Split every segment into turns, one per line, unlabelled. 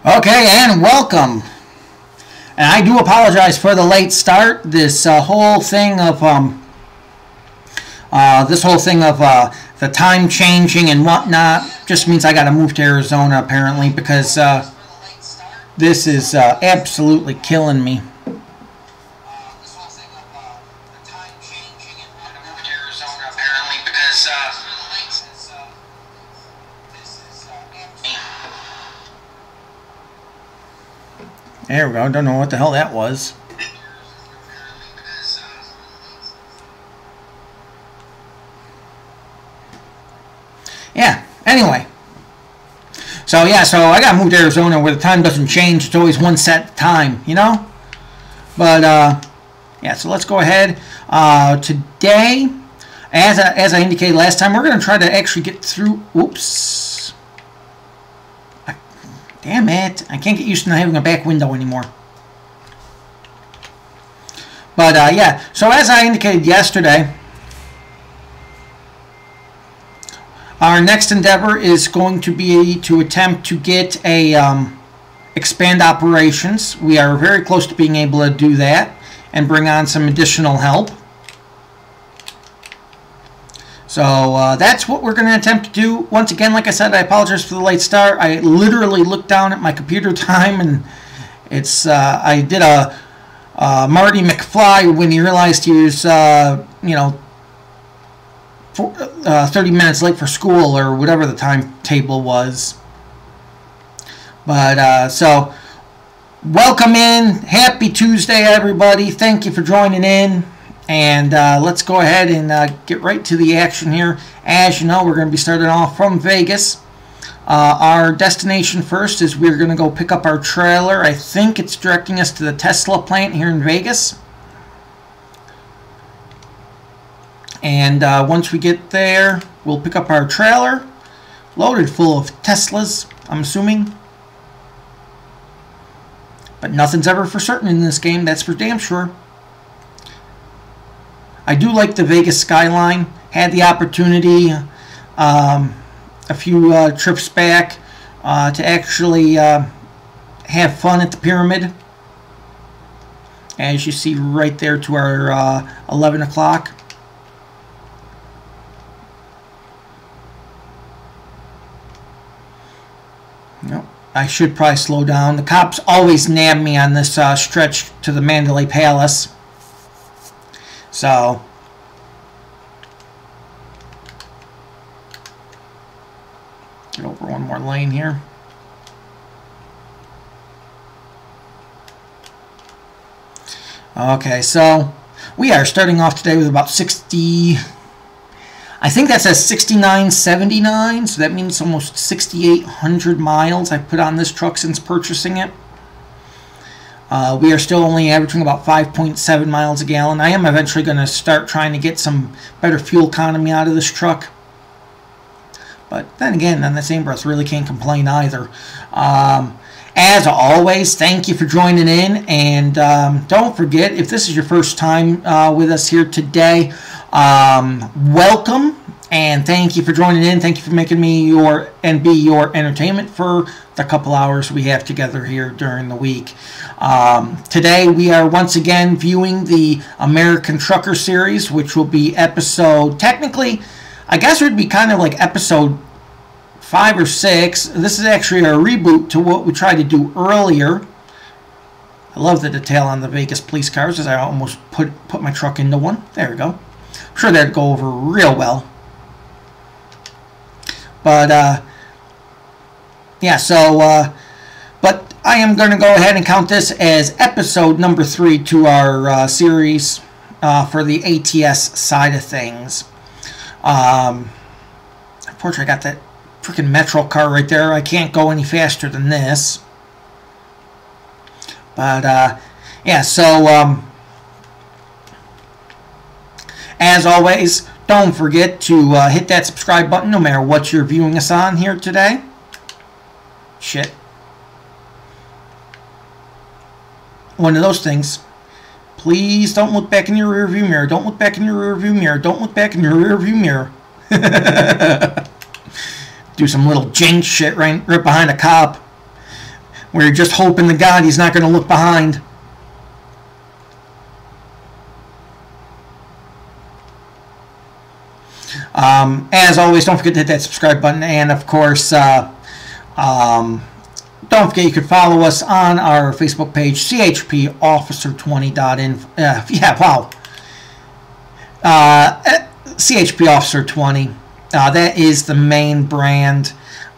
Okay, and welcome. And I do apologize for the late start. This whole thing of the time changing and whatnot just means I got to move to Arizona apparently, because this is absolutely killing me. There we go. Don't know what the hell that was. Yeah, anyway. So I got to move to Arizona where the time doesn't change. It's always one set time, you know? But, yeah, so let's go ahead. Today, as I indicated last time, we're going to try to actually get through... Oops. Damn it. I can't get used to not having a back window anymore. But, yeah. So, as I indicated yesterday, our next endeavor is going to be to attempt to get a expand operations. We are very close to being able to do that and bring on some additional help. So that's what we're going to attempt to do. Once again, like I said, I apologize for the late start. I literally looked down at my computer time, and it's I did a Marty McFly when he realized he was 30 minutes late for school, or whatever the timetable was. But so welcome in. Happy Tuesday, everybody. Thank you for joining in. And let's go ahead and get right to the action here. As you know, we're going to be starting off from Vegas. Our destination first is we're going to go pick up our trailer. I think it's directing us to the Tesla plant here in Vegas. And once we get there, we'll pick up our trailer, loaded full of Teslas, I'm assuming. But nothing's ever for certain in this game, that's for damn sure. I do like the Vegas skyline. Had the opportunity a few trips back to actually have fun at the pyramid. As you see right there to our 11 o'clock. Nope. I should probably slow down. The cops always nab me on this stretch to the Mandalay Palace. So, get over one more lane here. Okay, so we are starting off today with about 60, I think that says 6979, so that means almost 6,800 miles I've put on this truck since purchasing it. We are still only averaging about 5.7 miles a gallon. I am eventually going to start trying to get some better fuel economy out of this truck. But then again, on the same breath, really can't complain either. As always, thank you for joining in. And don't forget, if this is your first time with us here today, welcome. And thank you for joining in. Thank you for making me your entertainment for the couple hours we have together here during the week. Today we are once again viewing the American Trucker series, which will be episode, technically, I guess it would be kind of like episode 5 or 6. This is actually a reboot to what we tried to do earlier. I love the detail on the Vegas police cars, as I almost put my truck into one. There we go. I'm sure that'd go over real well. But, yeah, so, but I am going to go ahead and count this as episode number 3 to our series for the ATS side of things. Unfortunately, I got that freaking Metro car right there. I can't go any faster than this. But, yeah, so, as always, don't forget to hit that subscribe button no matter what you're viewing us on here today. Shit. One of those things. Please don't look back in your rearview mirror. Don't look back in your rearview mirror. Don't look back in your rearview mirror. Do some little jank shit right behind a cop. where you're just hoping to God he's not going to look behind. As always, don't forget to hit that subscribe button, and of course, don't forget you can follow us on our Facebook page, chpofficer20.info. chpofficer20. That is the main brand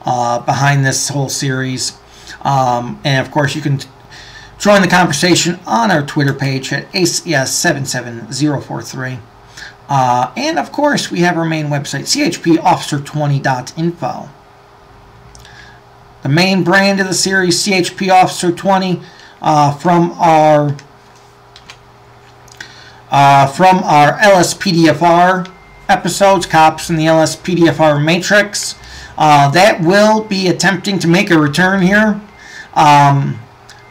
behind this whole series. And of course, you can join the conversation on our Twitter page at ACS77043. And of course, we have our main website, chpofficer20.info. The main brand of the series, CHP Officer 20, from our LSPDFR episodes, Cops in the LSPDFR Matrix. That will be attempting to make a return here.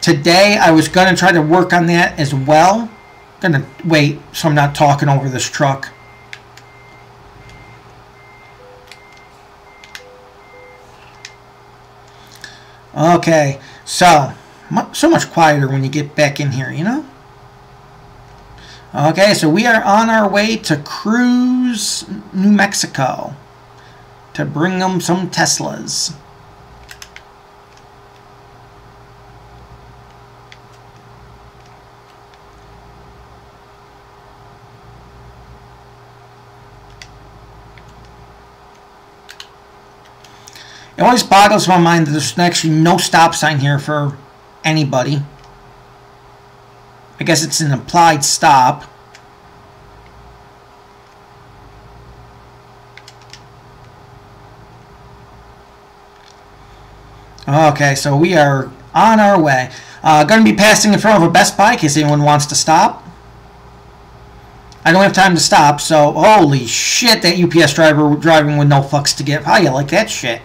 Today, I was going to try to work on that as well. Gonna wait so I'm not talking over this truck. Okay, so much quieter when you get back in here, you know? Okay, so we are on our way to Cruz, New Mexico, to bring them some Teslas. It always boggles my mind that there's actually no stop sign here for anybody. I guess it's an implied stop. Okay, so we are on our way. Going to be passing in front of a Best Buy in case anyone wants to stop. I don't have time to stop, so holy shit, that UPS driver driving with no fucks to give. How you like that shit?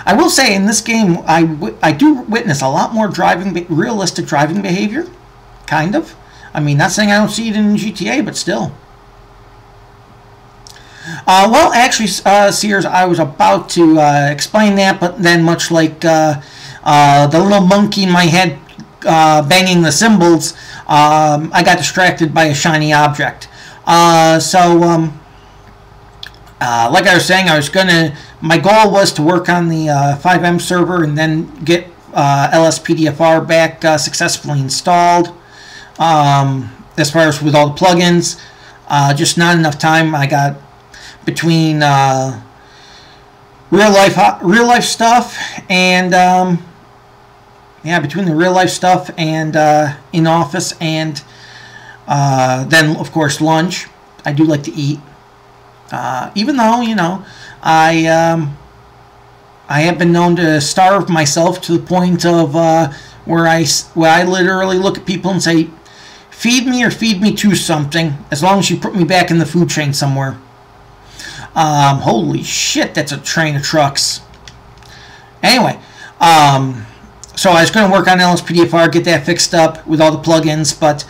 I will say in this game, I do witness a lot more realistic driving behavior, kind of. I mean, not saying I don't see it in GTA, but still. Well, actually, Sears, I was about to explain that, but then much like the little monkey in my head banging the cymbals, I got distracted by a shiny object. Like I was saying, my goal was to work on the fivem server and then get LSPDFR back successfully installed. As far as with all the plugins, just not enough time. I got between real life stuff and between the real life stuff and in office, and then of course lunch. I do like to eat. Even though, you know, I have been known to starve myself to the point of where I literally look at people and say, feed me or feed me to something, as long as you put me back in the food chain somewhere. Holy shit, that's a train of trucks. Anyway, so I was going to work on LSPDFR, get that fixed up with all the plugins, but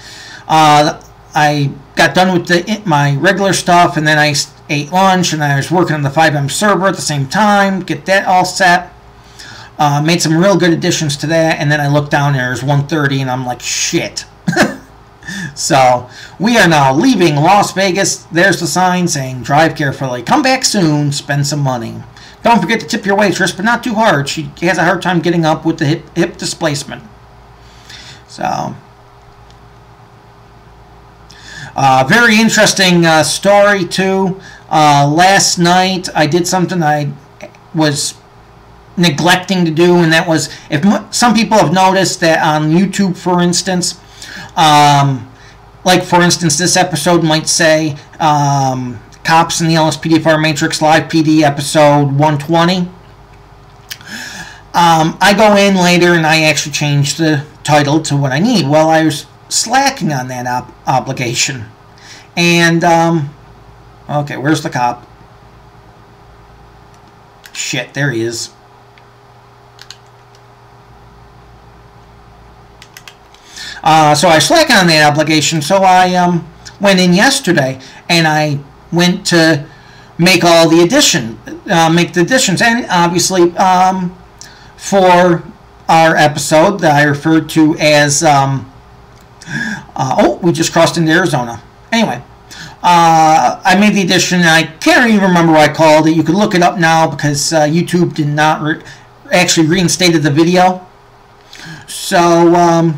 I got done with my regular stuff, and then I ate lunch, and I was working on the fivem server at the same time, get that all set. Made some real good additions to that, and then I looked down there, it was 1:30, and I'm like, shit. So, we are now leaving Las Vegas. There's the sign saying, drive carefully, come back soon, spend some money. Don't forget to tip your waitress, but not too hard. She has a hard time getting up with the hip displacement. So, very interesting story, too. Last night, I did something I was neglecting to do, and that was, if some people have noticed that on YouTube, for instance, like for instance, this episode might say Cops in the LSPDFR Matrix LivePD episode 120. I go in later and I actually change the title to what I need. Well, I was slacking on that obligation. And, okay, where's the cop? Shit, there he is. So I slack on that obligation, so I went in yesterday, and I went to make all the additions, and obviously for our episode that I referred to as, oh, we just crossed into Arizona. Anyway, I made the addition, and I can't even remember what I called it. You can look it up now because YouTube did not actually reinstated the video. So,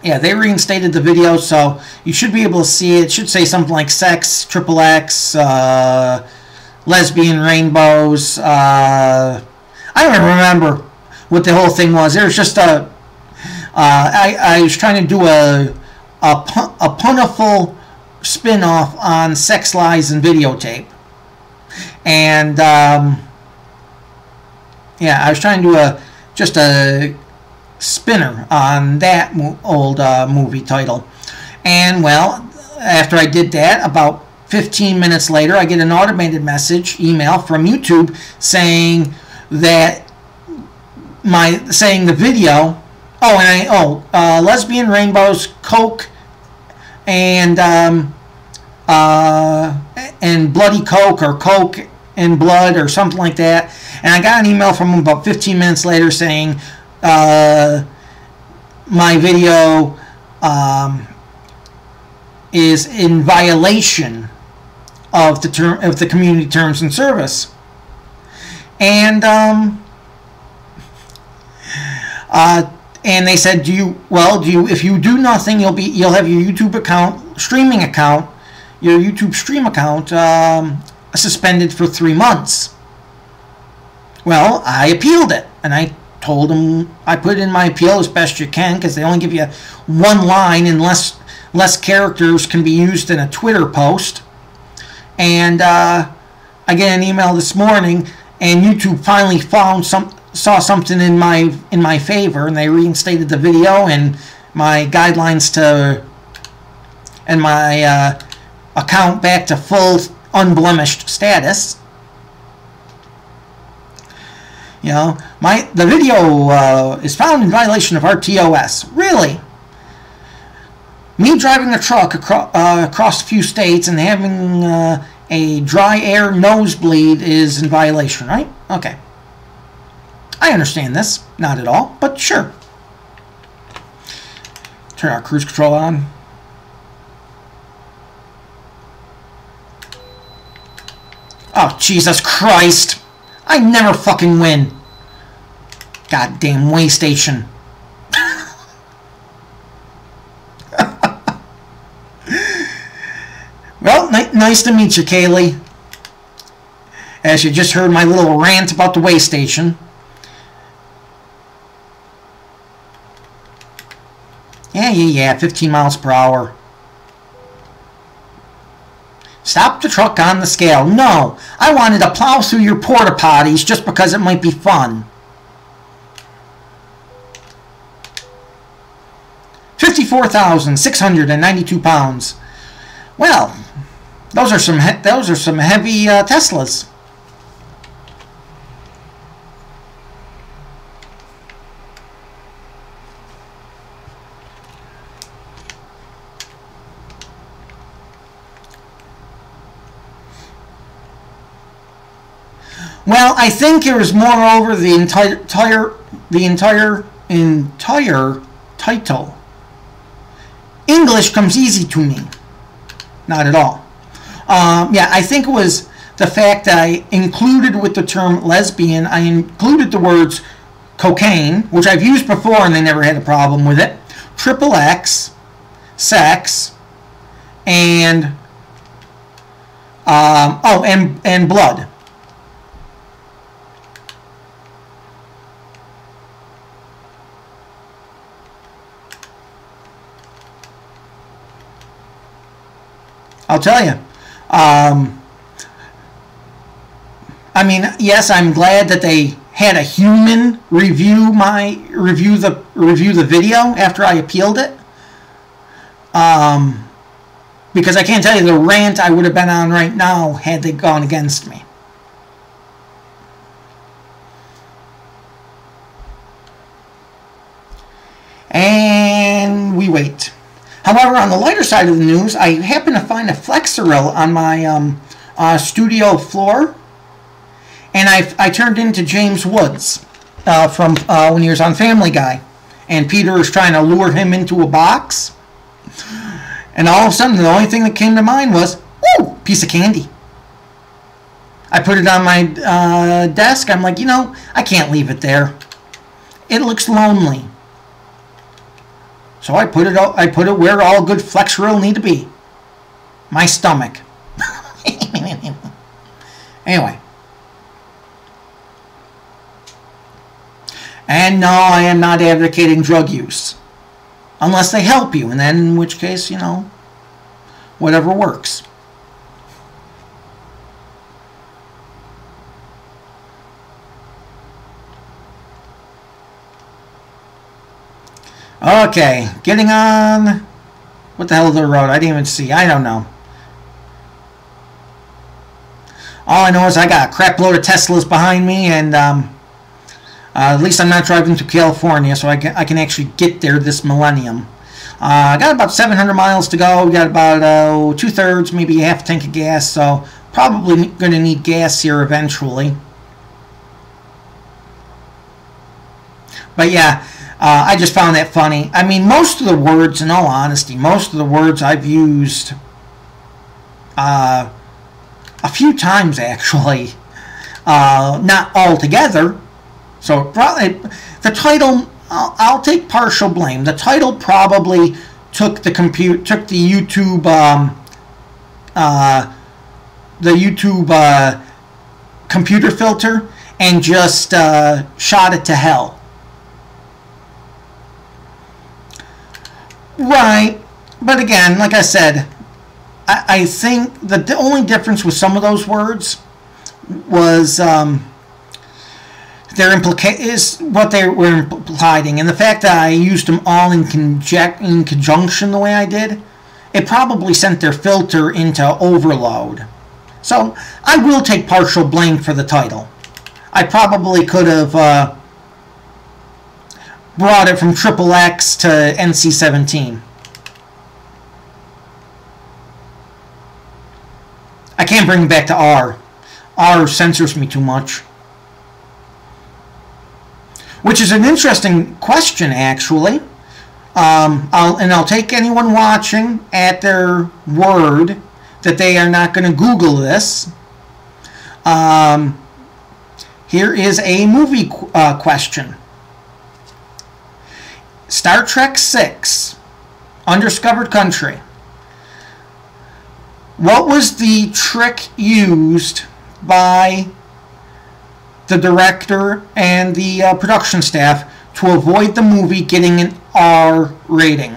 yeah, they reinstated the video, so you should be able to see it. It should say something like sex, XXX, lesbian rainbows. I don't even remember what the whole thing was. There was just a... I was trying to do a puniful spin-off on sex lies and videotape. And, yeah, I was trying to do just a spinner on that old movie title. And, well, after I did that, about 15 minutes later, I get an automated email from YouTube saying that saying the video... Oh, and lesbian rainbows, Coke, and bloody Coke, or Coke and blood, or something like that. And I got an email from him about 15 minutes later saying my video is in violation of the community terms and service. And and they said, if you do nothing, you'll have your YouTube stream account suspended for 3 months. Well, I appealed it, and I told them I put in my appeal as best you can, because they only give you one line and less characters can be used in a Twitter post. And I get an email this morning, and YouTube finally saw something in my favor, and they reinstated the video and my guidelines and my account back to full unblemished status. You know, the video is found in violation of RTOS. Really? Me driving a truck across a few states and having a dry air nosebleed is in violation, right? Okay. I understand this. Not at all, but sure. Turn our cruise control on. Oh, Jesus Christ. I never fucking win. Goddamn way station. Well, nice to meet you, Kaylee. As you just heard my little rant about the way station. Yeah, 15 miles per hour. Stop the truck on the scale. No, I wanted to plow through your porta potties just because it might be fun. 54,692 pounds. Well, those are some heavy Teslas. Well, I think it was moreover the entire title. English comes easy to me. Not at all. Yeah, I think it was the fact that I included with the term lesbian, I included the words cocaine, which I've used before and they never had a problem with it, XXX, sex, and and blood. I'll tell you. I mean, yes, I'm glad that they had a human review the video after I appealed it. Because I can't tell you the rant I would have been on right now had they gone against me. And we wait. However, on the lighter side of the news, I happened to find a Flexeril on my studio floor, and I turned into James Woods. from when he was on Family Guy. And Peter is trying to lure him into a box. And all of a sudden, the only thing that came to mind was, ooh, piece of candy. I put it on my desk. I'm like, you know, I can't leave it there. It looks lonely. So I put it where all good flex roll need to be. My stomach. Anyway. And no, I am not advocating drug use. Unless they help you, and then in which case, you know, whatever works. Okay, getting on. What the hell is the road? I didn't even see. I don't know. All I know is I got a crap load of Teslas behind me, and at least I'm not driving to California, so I can actually get there this millennium. I got about 700 miles to go. We got about 2/3, maybe half a tank of gas, so probably going to need gas here eventually. But yeah, I just found that funny. I mean, most of the words, in all honesty, most of the words I've used a few times actually, not all together. So probably the title, I'll take partial blame. The title probably took the YouTube computer filter and just shot it to hell. Right, but again, like I said, I think that the only difference with some of those words was is what they were implying, and the fact that I used them all in conjunction the way I did, it probably sent their filter into overload. So I will take partial blame for the title. I probably could have brought it from XXX to NC-17. I can't bring it back to R. R censors me too much. Which is an interesting question, actually. I'll take anyone watching at their word that they are not going to Google this. Here is a movie question. Star Trek VI, Undiscovered Country. What was the trick used by the director and the production staff to avoid the movie getting an R rating?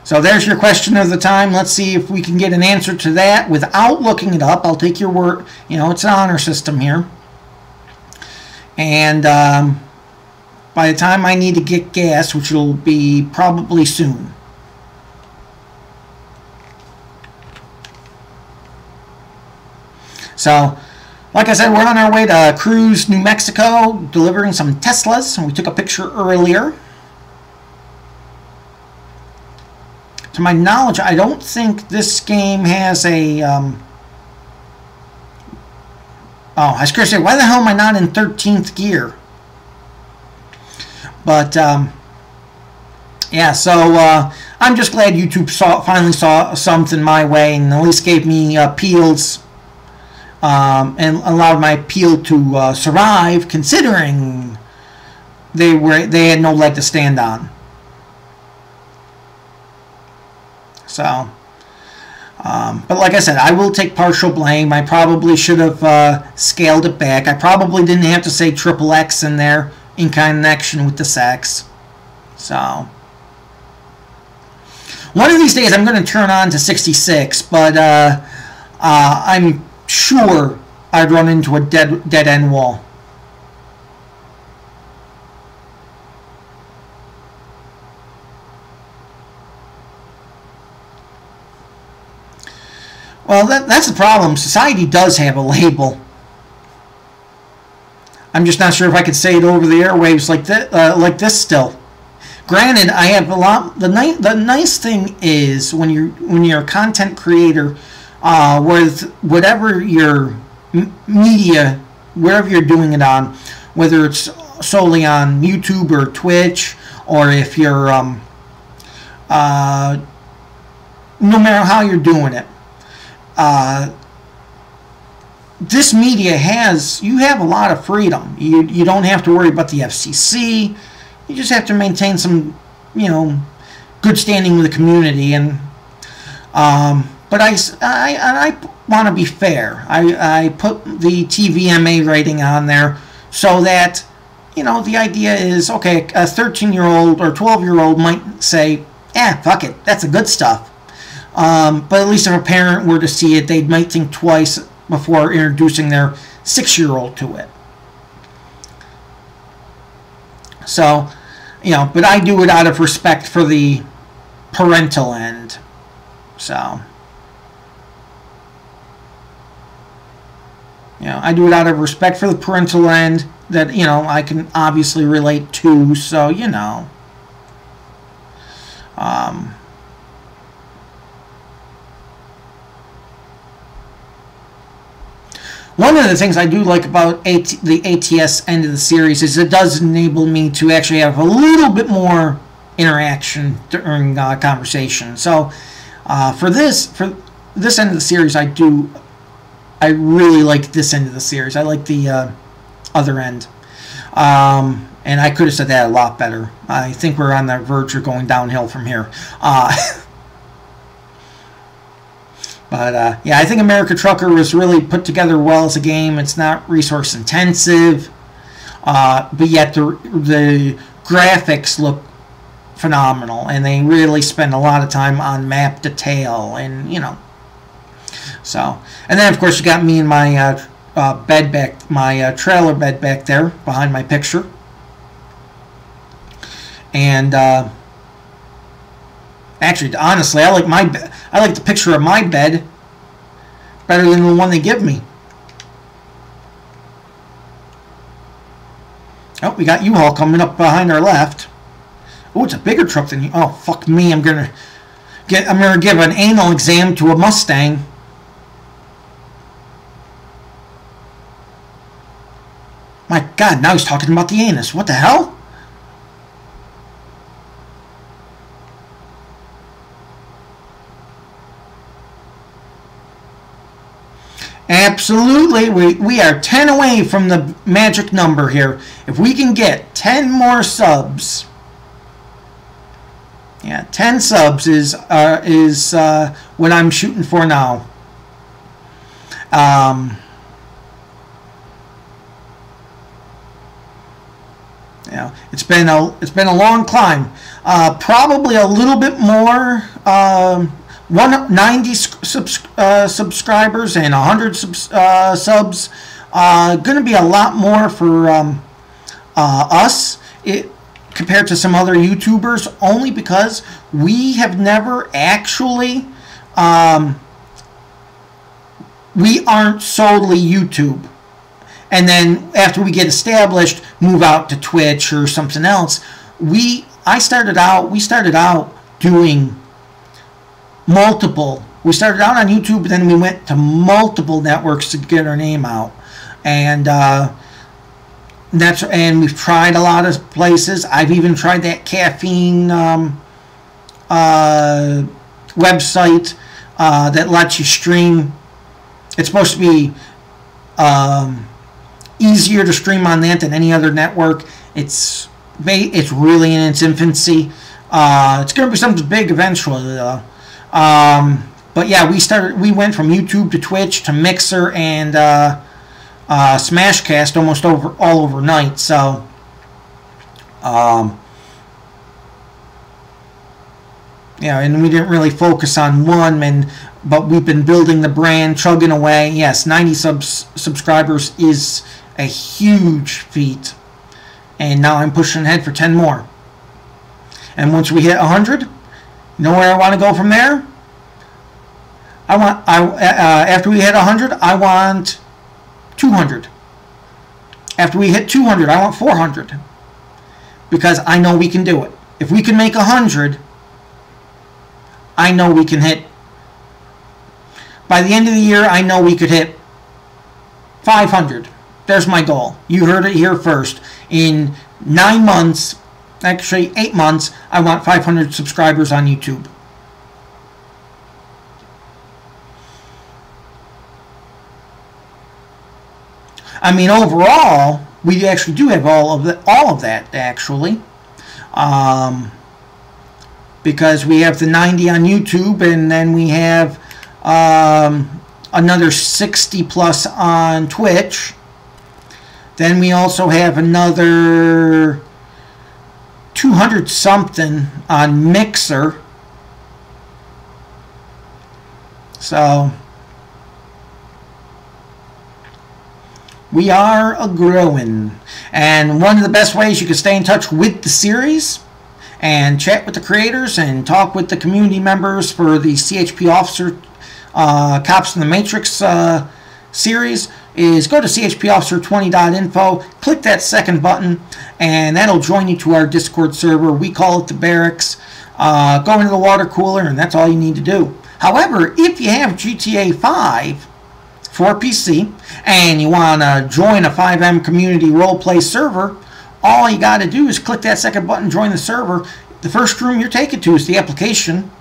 So there's your question of the time. Let's see if we can get an answer to that without looking it up. I'll take your word. You know, it's an honor system here. And by the time I need to get gas, which will be probably soon. So, like I said, we're on our way to Cruz, New Mexico, delivering some Teslas. We took a picture earlier. To my knowledge, I don't think this game has a... oh, I was going to say, why the hell am I not in 13th gear? But, yeah, so I'm just glad YouTube finally saw something my way and at least gave me appeals and allowed my appeal to survive, considering they had no leg to stand on. So, but like I said, I will take partial blame. I probably should have scaled it back. I probably didn't have to say XXX in there in connection with the sex. So, one of these days I'm going to turn on to 66, but I'm sure I'd run into a dead end wall. Well, that's the problem. Society does have a label. I'm just not sure if I could say it over the airwaves like this still. Granted, I have a lot. The nice thing is when you're a content creator, with whatever your media, wherever you're doing it on, whether it's solely on YouTube or Twitch, or if you're no matter how you're doing it, this media you have a lot of freedom. You don't have to worry about the FCC. You just have to maintain some, good standing with the community. And but I want to be fair. I put the TVMA rating on there so that, the idea is, okay, a 13-year-old or 12-year-old might say, fuck it, that's the good stuff. But at least if a parent were to see it, they might think twice before introducing their 6-year-old to it. So, but I do it out of respect for the parental end. So, I do it out of respect for the parental end that, I can obviously relate to. So, one of the things I do like about the ATS end of the series is it does enable me to actually have a little bit more interaction during conversation. So for this end of the series, I really like this end of the series. I like the other end. And I could have said that a lot better. I think we're on the verge of going downhill from here. But, yeah, I think America Trucker was really put together well as a game. It's not resource intensive, but yet the graphics look phenomenal, and they really spend a lot of time on map detail, and, So, and then, of course, you got me and my bed back, my trailer bed back there behind my picture. And, actually, honestly, I like the picture of my bed better than the one they give me. Oh, we got U-Haul coming up behind our left. Oh, it's a bigger truck than you. Oh, fuck me! I'm gonna give an anal exam to a Mustang. My God! Now he's talking about the anus. What the hell? Absolutely, we are 10 away from the magic number here. If we can get 10 more subs, yeah, 10 subs is what I'm shooting for now. It's been a long climb. Probably a little bit more. 90 subscribers and 100 subs. Going to be a lot more for us compared to some other YouTubers, only because we have never actually, we aren't solely YouTube. And then after we get established, move out to Twitch or something else. We started out doing multiple. We started out on YouTube, but then we went to multiple networks to get our name out, and we've tried a lot of places. I've even tried that caffeine website that lets you stream. It's supposed to be easier to stream on that than any other network. It's really in its infancy. It's going to be something big eventually, though. But yeah, we went from YouTube to Twitch to Mixer and Smashcast almost all overnight. So yeah, and we didn't really focus on one, but we've been building the brand, chugging away. Yes, 90 subscribers is a huge feat, and now I'm pushing ahead for 10 more. And once we hit 100, you know where I want to go from there? After we hit 100, I want 200. After we hit 200, I want 400, because I know we can do it. If we can make 100, I know we can hit. By the end of the year, I know we could hit 500. There's my goal. You heard it here first. In 9 months, actually 8 months, I want 500 subscribers on YouTube. I mean, overall, we actually do have all of that actually, because we have the 90 on YouTube, and then we have another 60 plus on Twitch. Then we also have another 200 something on Mixer. So we are a-growing. And one of the best ways you can stay in touch with the series and chat with the creators and talk with the community members for the CHP Officer Cops in the Matrix series is go to chpofficer20.info, click that second button, and that'll join you to our Discord server. We call it the Barracks. Go into the water cooler, and that's all you need to do. However, if you have GTA 5 for PC and you want to join a fivem community roleplay server, all you got to do is click that second button, join the server. The first room you're taken to is the application.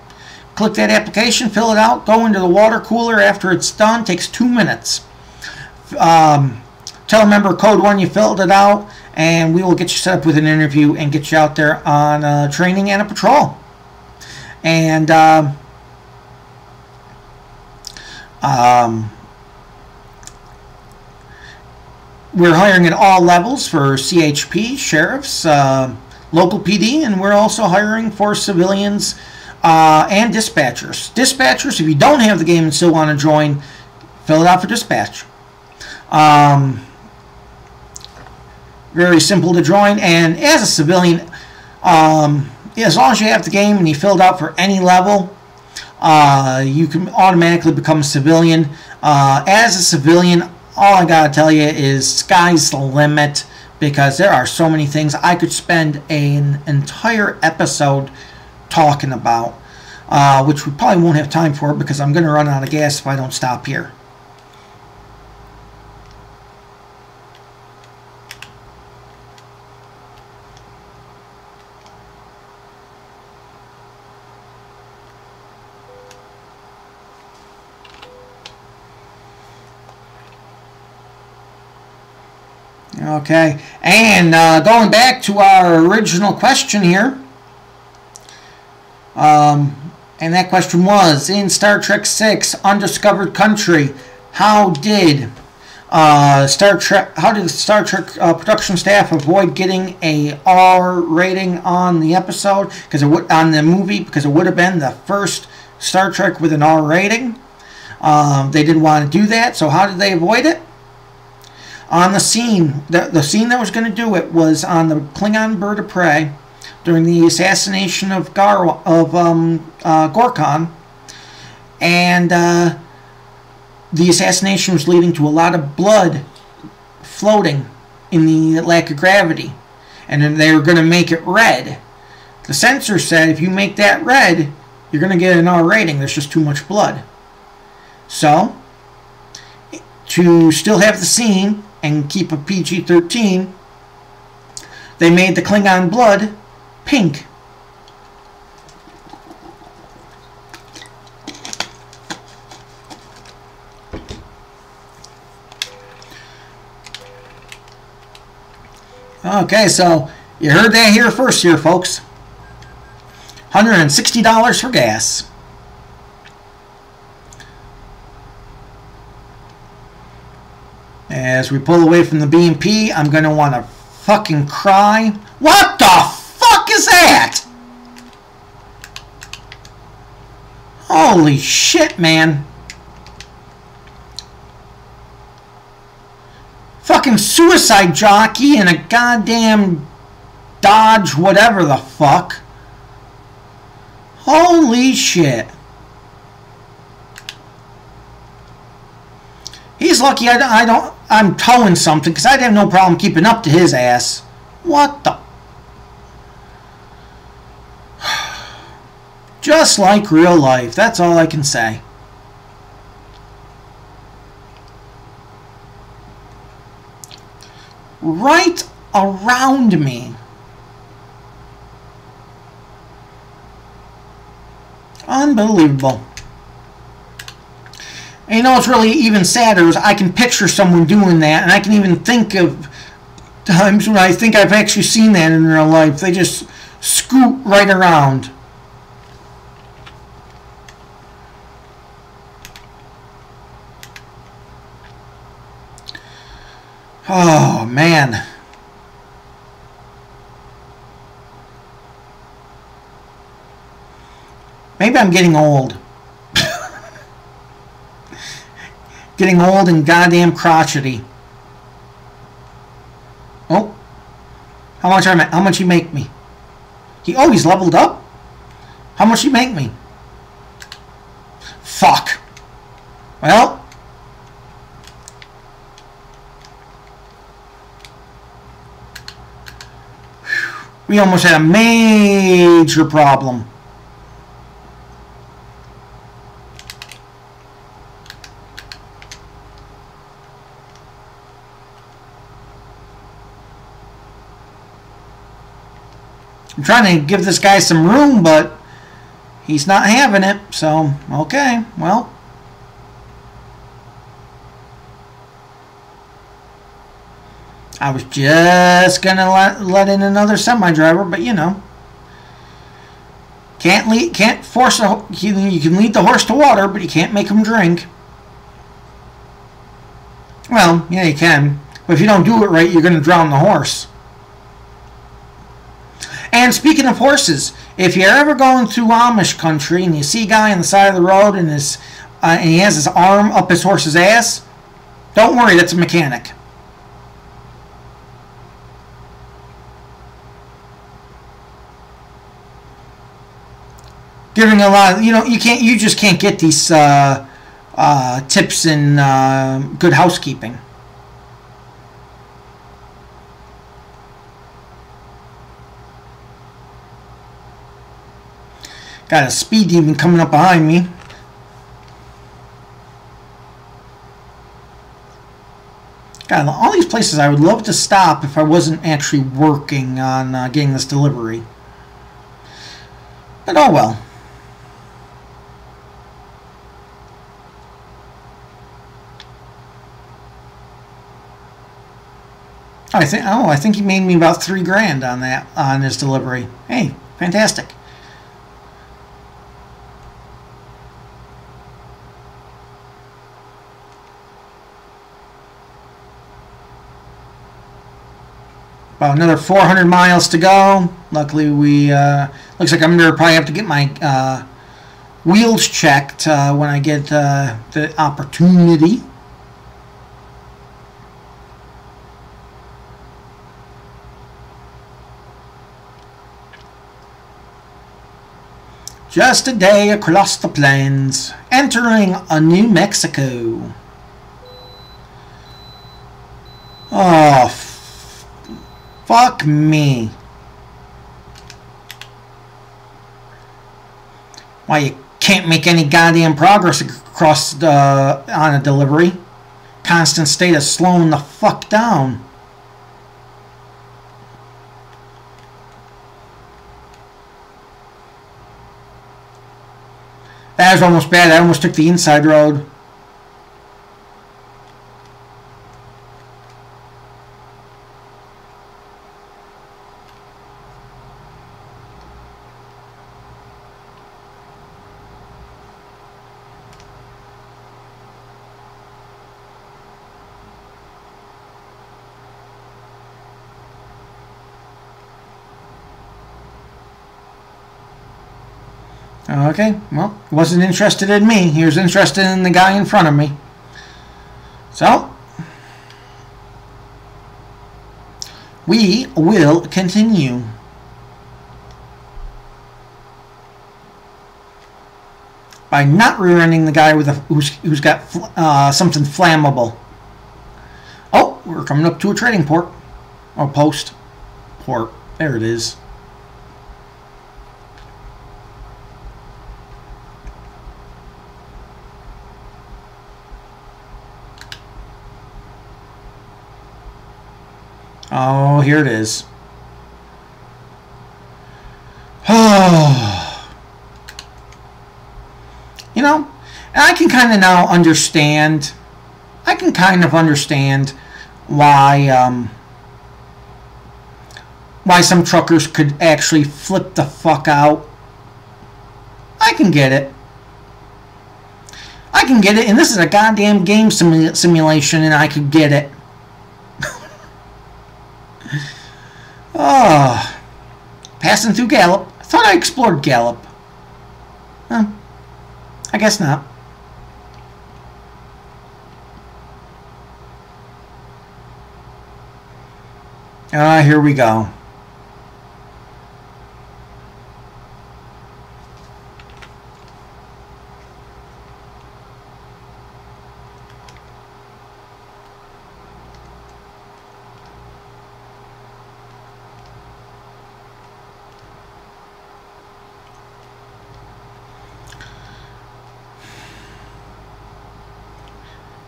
Click that application, fill it out, go into the water cooler. After it's done, takes 2 minutes. Tell a member code 1 you filled it out, and we will get you set up with an interview and get you out there on training and a patrol. And we're hiring at all levels for CHP, sheriffs, local PD, and we're also hiring for civilians and dispatchers. Dispatchers, if you don't have the game and still want to join, fill it out for dispatch. Very simple to join, and as a civilian, as long as you have the game and you fill it out for any level, you can automatically become a civilian. As a civilian, all I gotta tell you is sky's the limit, because there are so many things I could spend an entire episode talking about, which we probably won't have time for because I'm going to run out of gas if I don't stop here. Okay, and going back to our original question here, and that question was, in Star Trek VI, Undiscovered Country, how did the Star Trek production staff avoid getting a R rating on the episode, on the movie, because it would have been the first Star Trek with an R rating? They didn't want to do that, so how did they avoid it? On the scene, the scene that was going to do it was on the Klingon bird of prey during the assassination of Gorkon, and the assassination was leading to a lot of blood floating in the lack of gravity, and then they were going to make it red. The censor said, if you make that red, you're going to get an R rating. There's just too much blood. So, to still have the scene and keep a PG-13, they made the Klingon blood pink. Okay, so you heard that here first here, folks. $160 for gas. As we pull away from the B&P, I'm going to want to fucking cry. What the fuck is that? Holy shit, man. Fucking suicide jockey and a goddamn Dodge whatever the fuck. Holy shit. He's lucky I'm towing something, because I'd have no problem keeping up to his ass. What the? Just like real life. That's all I can say. Right around me. Unbelievable. And you know what's really even sadder is I can picture someone doing that, and I can even think of times when I think I've actually seen that in real life. They just scoot right around. Oh, man. Maybe I'm getting old. Getting old and goddamn crotchety. Oh. How much he make me? He's leveled up? How much he make me? Fuck. Well. We almost had a major problem. I'm trying to give this guy some room, but he's not having it. So, okay, well. I was just going to let in another semi-driver, but you know. Can't force you can lead the horse to water, but you can't make him drink. Well, yeah, you can. But if you don't do it right, you're going to drown the horse. And speaking of horses, if you're ever going through Amish country and you see a guy on the side of the road and he has his arm up his horse's ass, don't worry, that's a mechanic. Giving a lot of, you just can't get these tips in Good Housekeeping. Got a speed demon coming up behind me. God, all these places I would love to stop if I wasn't actually working on getting this delivery. But oh well. I think he made me about $3,000 on his delivery. Hey, fantastic. About another 400 miles to go. Luckily, looks like I'm gonna probably have to get my wheels checked when I get the opportunity. Just a day across the plains, entering a New Mexico. Oh, fuck me. Why, you can't make any goddamn progress across on a delivery. Constant state of slowing the fuck down. That was almost bad. I almost took the inside road. Okay, well, wasn't interested in me. He was interested in the guy in front of me. So, we will continue. By not rear-ending the guy with who's got something flammable. Oh, we're coming up to a trading port. Or post. Port. There it is. here it is. Oh. You know, and I can kind of now understand. I can kind of understand why some truckers could actually flip the fuck out. I can get it. I can get it, and this is a goddamn game simulation, and I could get it. Oh, passing through Gallup. I thought I explored Gallup. Huh. I guess not. Here we go.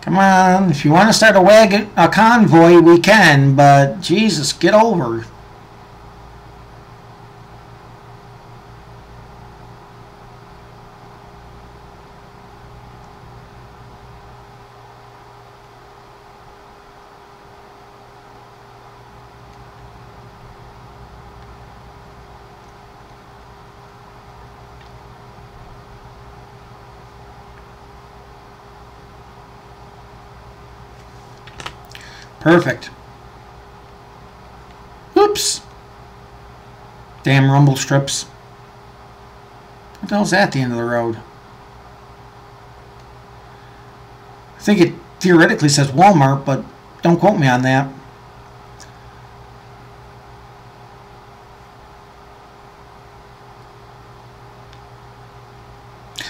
Come on, if you want to start a convoy, we can, but Jesus, get over. Perfect. Oops. Damn rumble strips. What the hell's that at the end of the road? I think it theoretically says Walmart, but don't quote me on that.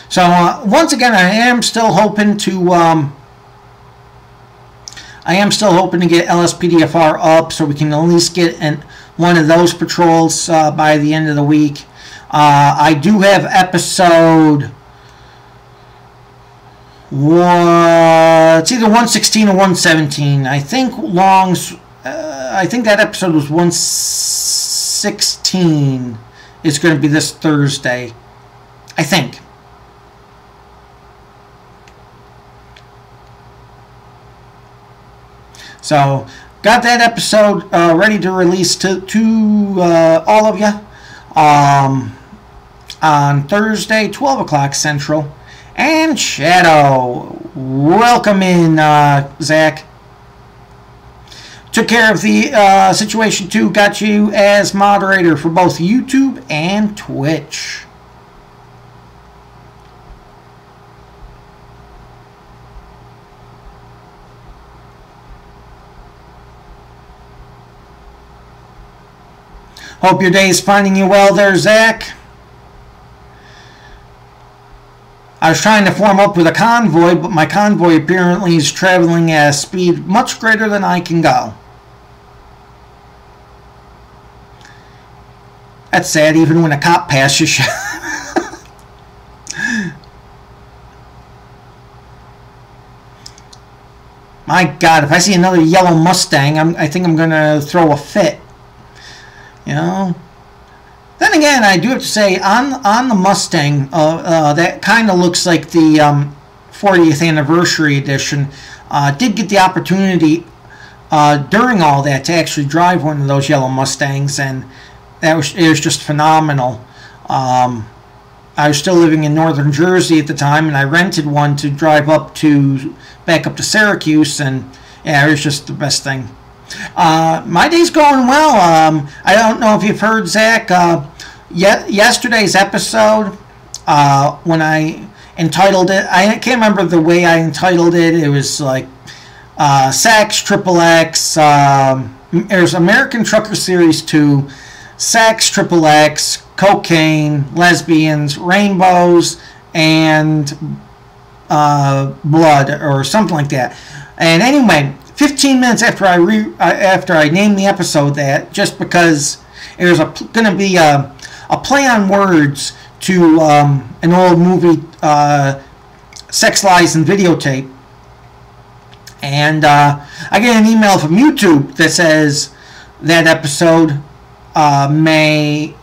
So once again, I am still hoping to get LSPDFR up so we can at least get one of those patrols by the end of the week. I do have episode it's either 116 or 117. I think I think that episode was 116. It's going to be this Thursday, I think. So, got that episode ready to release to all of you on Thursday, 12 o'clock Central. And Shadow, welcome in, Zach. Took care of the situation too. Got you as moderator for both YouTube and Twitch. Hope your day is finding you well there, Zach. I was trying to form up with a convoy, but my convoy apparently is traveling at a speed much greater than I can go. That's sad, even when a cop passes you. My God, if I see another yellow Mustang, I think I'm going to throw a fit. You know? Then again, I do have to say, on the Mustang, that kind of looks like the 40th anniversary edition. Did get the opportunity during all that to actually drive one of those yellow Mustangs, and it was just phenomenal. I was still living in northern Jersey at the time, and I rented one to drive back up to Syracuse, and yeah, it was just the best thing. My day's going well. I don't know if you've heard, Zach, yesterday's episode, when I entitled it, I can't remember the way I entitled it. It was like Sax, Triple X, there's American Trucker Series 2, Sax, Triple X, Cocaine, Lesbians, Rainbows, and Blood, or something like that. And anyway, 15 minutes after I named the episode that, just because there's going to be a play on words to an old movie, Sex, Lies, and Videotape. And I get an email from YouTube that says, that episode they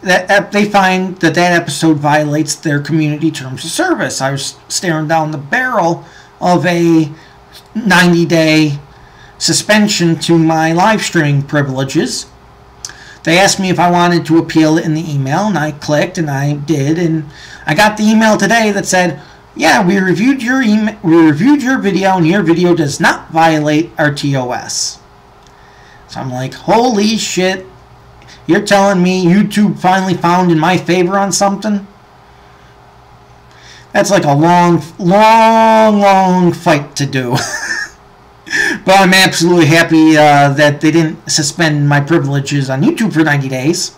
find that episode violates their community terms of service. I was staring down the barrel of a 90-day suspension to my live streaming privileges. They asked me if I wanted to appeal it in the email, and I clicked, and I did, and I got the email today that said, yeah, we reviewed your video, and your video does not violate our TOS. So I'm like, holy shit, you're telling me YouTube finally found in my favor on something? That's like a long fight to do. But I'm absolutely happy that they didn't suspend my privileges on YouTube for 90 days.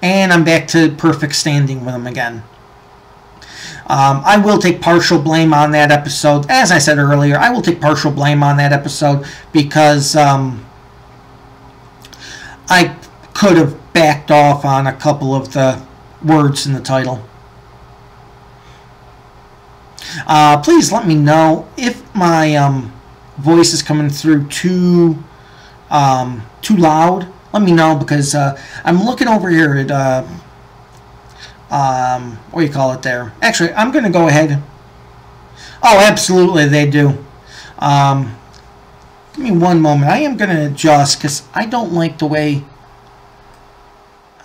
And I'm back to perfect standing with them again. I will take partial blame on that episode. As I said earlier, I will take partial blame on that episode because I could have backed off on a couple of the words in the title. Please let me know if my voice is coming through too loud. Let me know, because I'm looking over here at what do you call it there? Actually, I'm going to go ahead. Oh, absolutely, they do. Give me one moment. I am going to adjust because I don't like the way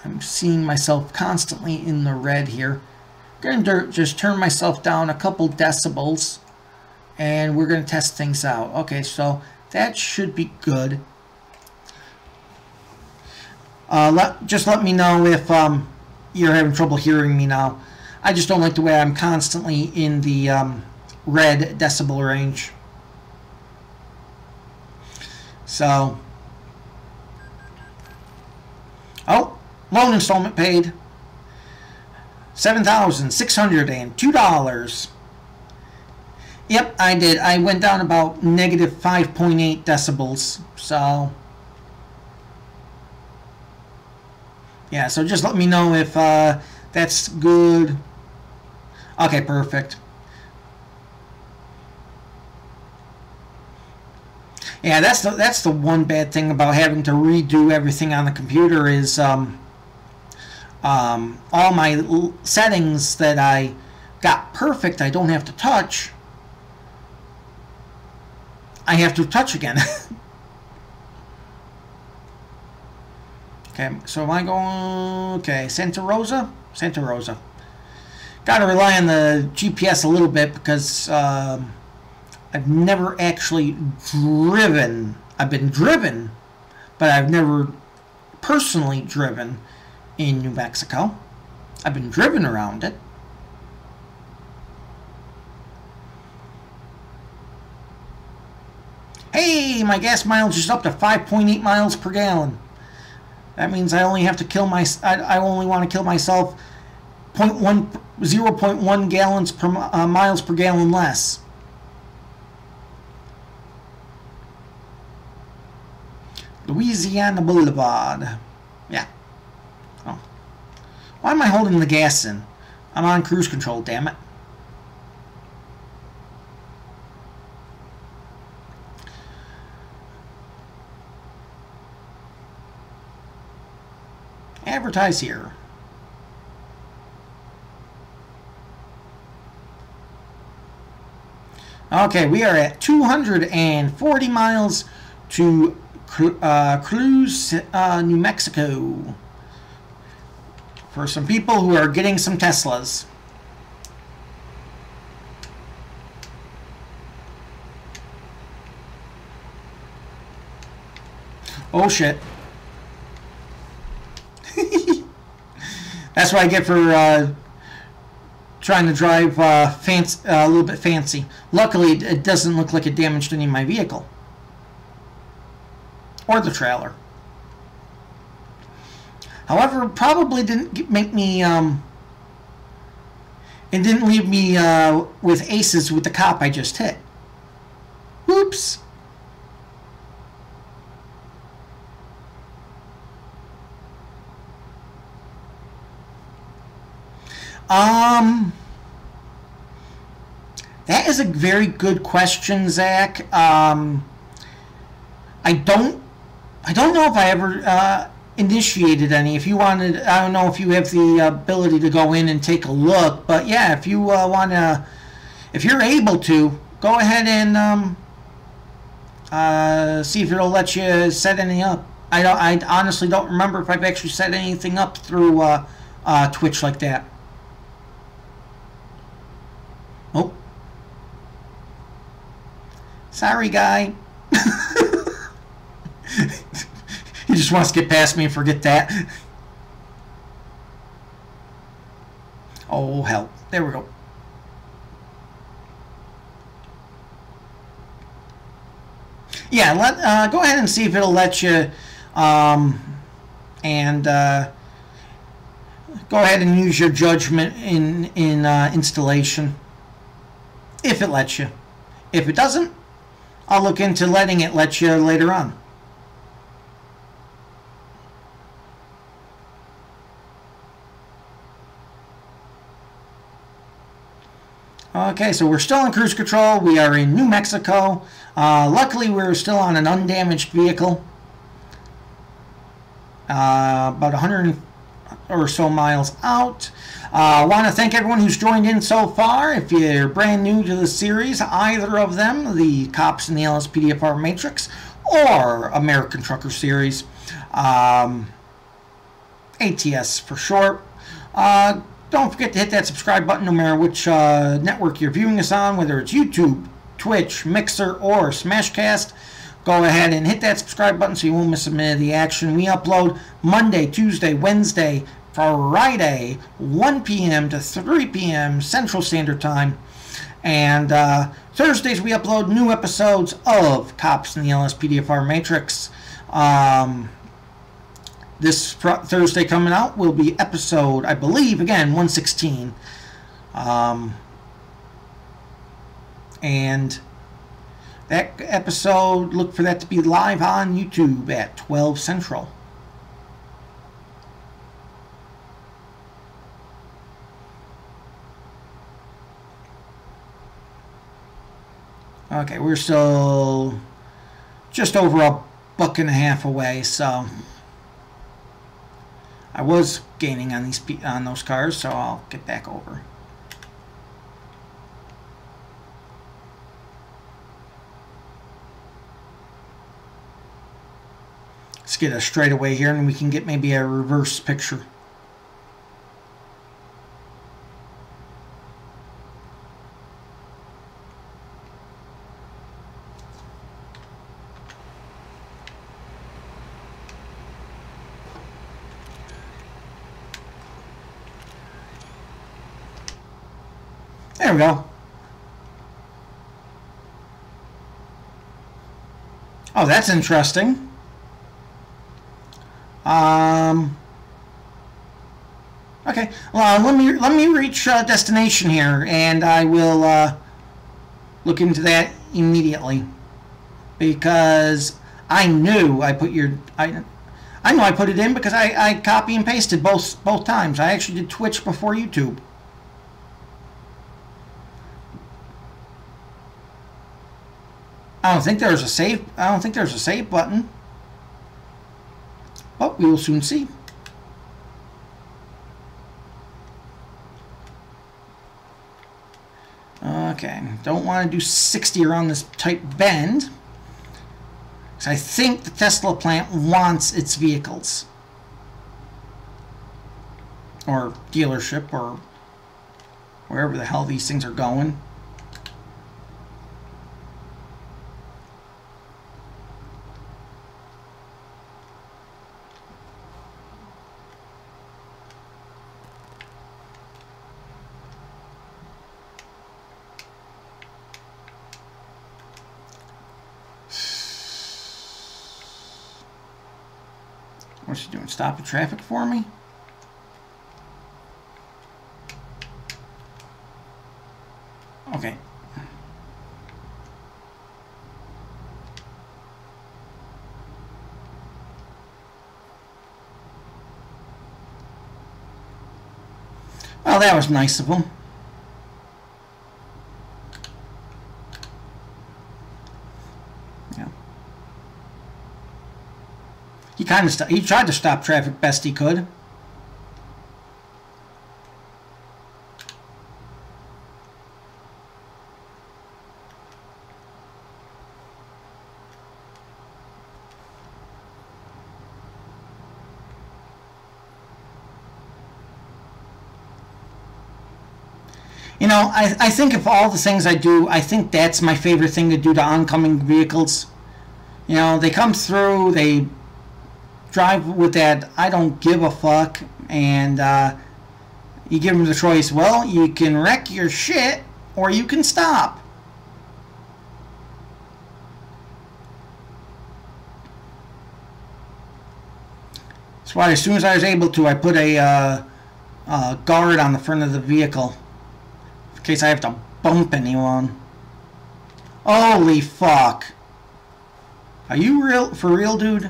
I'm seeing myself constantly in the red here. I'm going to just turn myself down a couple decibels, and we're going to test things out. Okay, so that should be good. Just let me know if you're having trouble hearing me now. I just don't like the way I'm constantly in the red decibel range. So, oh, loan installment paid. $7,602. Yep, I did. I went down about negative 5.8 decibels. So, yeah, so just let me know if that's good. Okay, perfect. Yeah, that's the one bad thing about having to redo everything on the computer is all my settings that I got perfect, I don't have to touch. I have to touch again. Okay, so am I going... Okay, Santa Rosa? Santa Rosa. Got to rely on the GPS a little bit because I've never actually driven. I've been driven, but I've never personally driven in New Mexico. I've been driven around it. Hey, my gas mileage is up to 5.8 miles per gallon. That means I only have to kill my. I only want to kill myself 0.1 gallons per miles per gallon less. Louisiana Boulevard. Yeah. Oh. Why am I holding the gas in? I'm on cruise control, damn it. Advertise here. Okay, we are at 240 miles to Cruz, New Mexico. For some people who are getting some Teslas. Oh shit. That's what I get for trying to drive a little bit fancy. Luckily, it doesn't look like it damaged any of my vehicle. Or the trailer. However, it probably didn't make me... it didn't leave me with aces with the cop I just hit. Whoops. That is a very good question, Zach. I don't I don't know if I ever initiated any. If you wanted, I don't know if you have the ability to go in and take a look, but yeah, if you want to, if you're able to, go ahead and see if it'll let you set anything up. I honestly don't remember if I've actually set anything up through Twitch like that. Oh, sorry, guy. He just wants to get past me and forget that. Oh, hell. There we go. Yeah, go ahead and see if it'll let you, and go ahead and use your judgment in installation, if it lets you. If it doesn't, I'll look into letting it let you later on. Okay, so we're still in cruise control. We are in New Mexico. Luckily, we're still on an undamaged vehicle. About 100 or so miles out. I want to thank everyone who's joined in so far. If you're brand new to the series, either of them, the Cops in the LSPDFR Matrix or American Trucker Series, ATS for short. Don't forget to hit that subscribe button no matter which network you're viewing us on, whether it's YouTube, Twitch, Mixer, or Smashcast. Go ahead and hit that subscribe button so you won't miss a minute of the action. We upload Monday, Tuesday, Wednesday, Friday, 1 p.m. to 3 p.m. Central Standard Time. And Thursdays we upload new episodes of Cops in the LSPDFR Matrix. This Thursday coming out will be episode, I believe, again, 116. And that episode, look for that to be live on YouTube at 12 Central. Okay, we're still just over $1.50 away, so I was gaining on those cars, so I'll get back over. Let's get a straightaway here, and we can get maybe a reverse picture. There we go. Oh, that's interesting. Okay. Well, let me reach destination here, and I will look into that immediately, because I knew I put I know I put it in because I copy and pasted both times. I actually did Twitch before YouTube. I don't think there's a save. I don't think there's a save button, but we will soon see. Okay, don't want to do 60 around this tight bend, because I think the Tesla plant wants its vehicles, or dealership, or wherever the hell these things are going. What's she doing? Stopping traffic for me? Okay. Well, that was nice of them. Yeah. he tried to stop traffic best he could. You know, I think of all the things I do, I think that's my favorite thing to do to oncoming vehicles. You know, they come through, they drive with that I don't give a fuck, and you give them the choice, well, you can wreck your shit or you can stop. That's why as soon as I was able to, I put a guard on the front of the vehicle in case I have to bump anyone. Holy fuck. Are you for real, dude?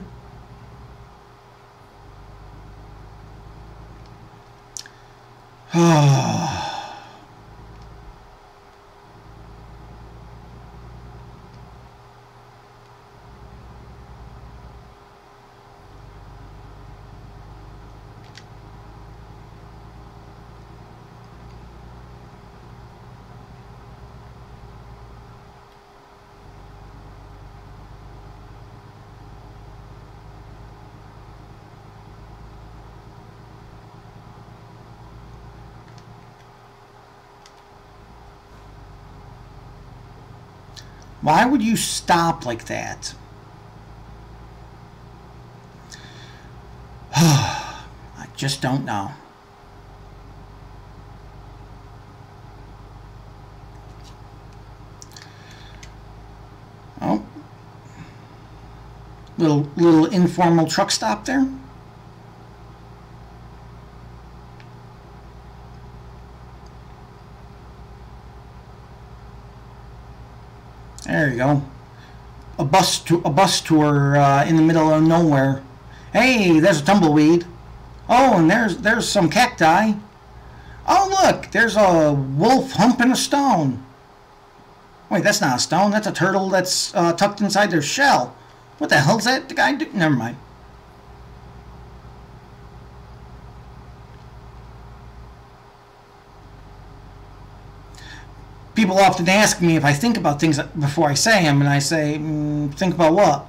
Why would you stop like that? I just don't know. Oh. Little informal truck stop there. There you go. A bus tour in the middle of nowhere. Hey, there's a tumbleweed. Oh, and there's some cacti. Oh, look, there's a wolf humping a stone. Wait, that's not a stone. That's a turtle that's tucked inside their shell. What the hell's that the guy do? Never mind. People often ask me if I think about things before I say them, and I say, think about what?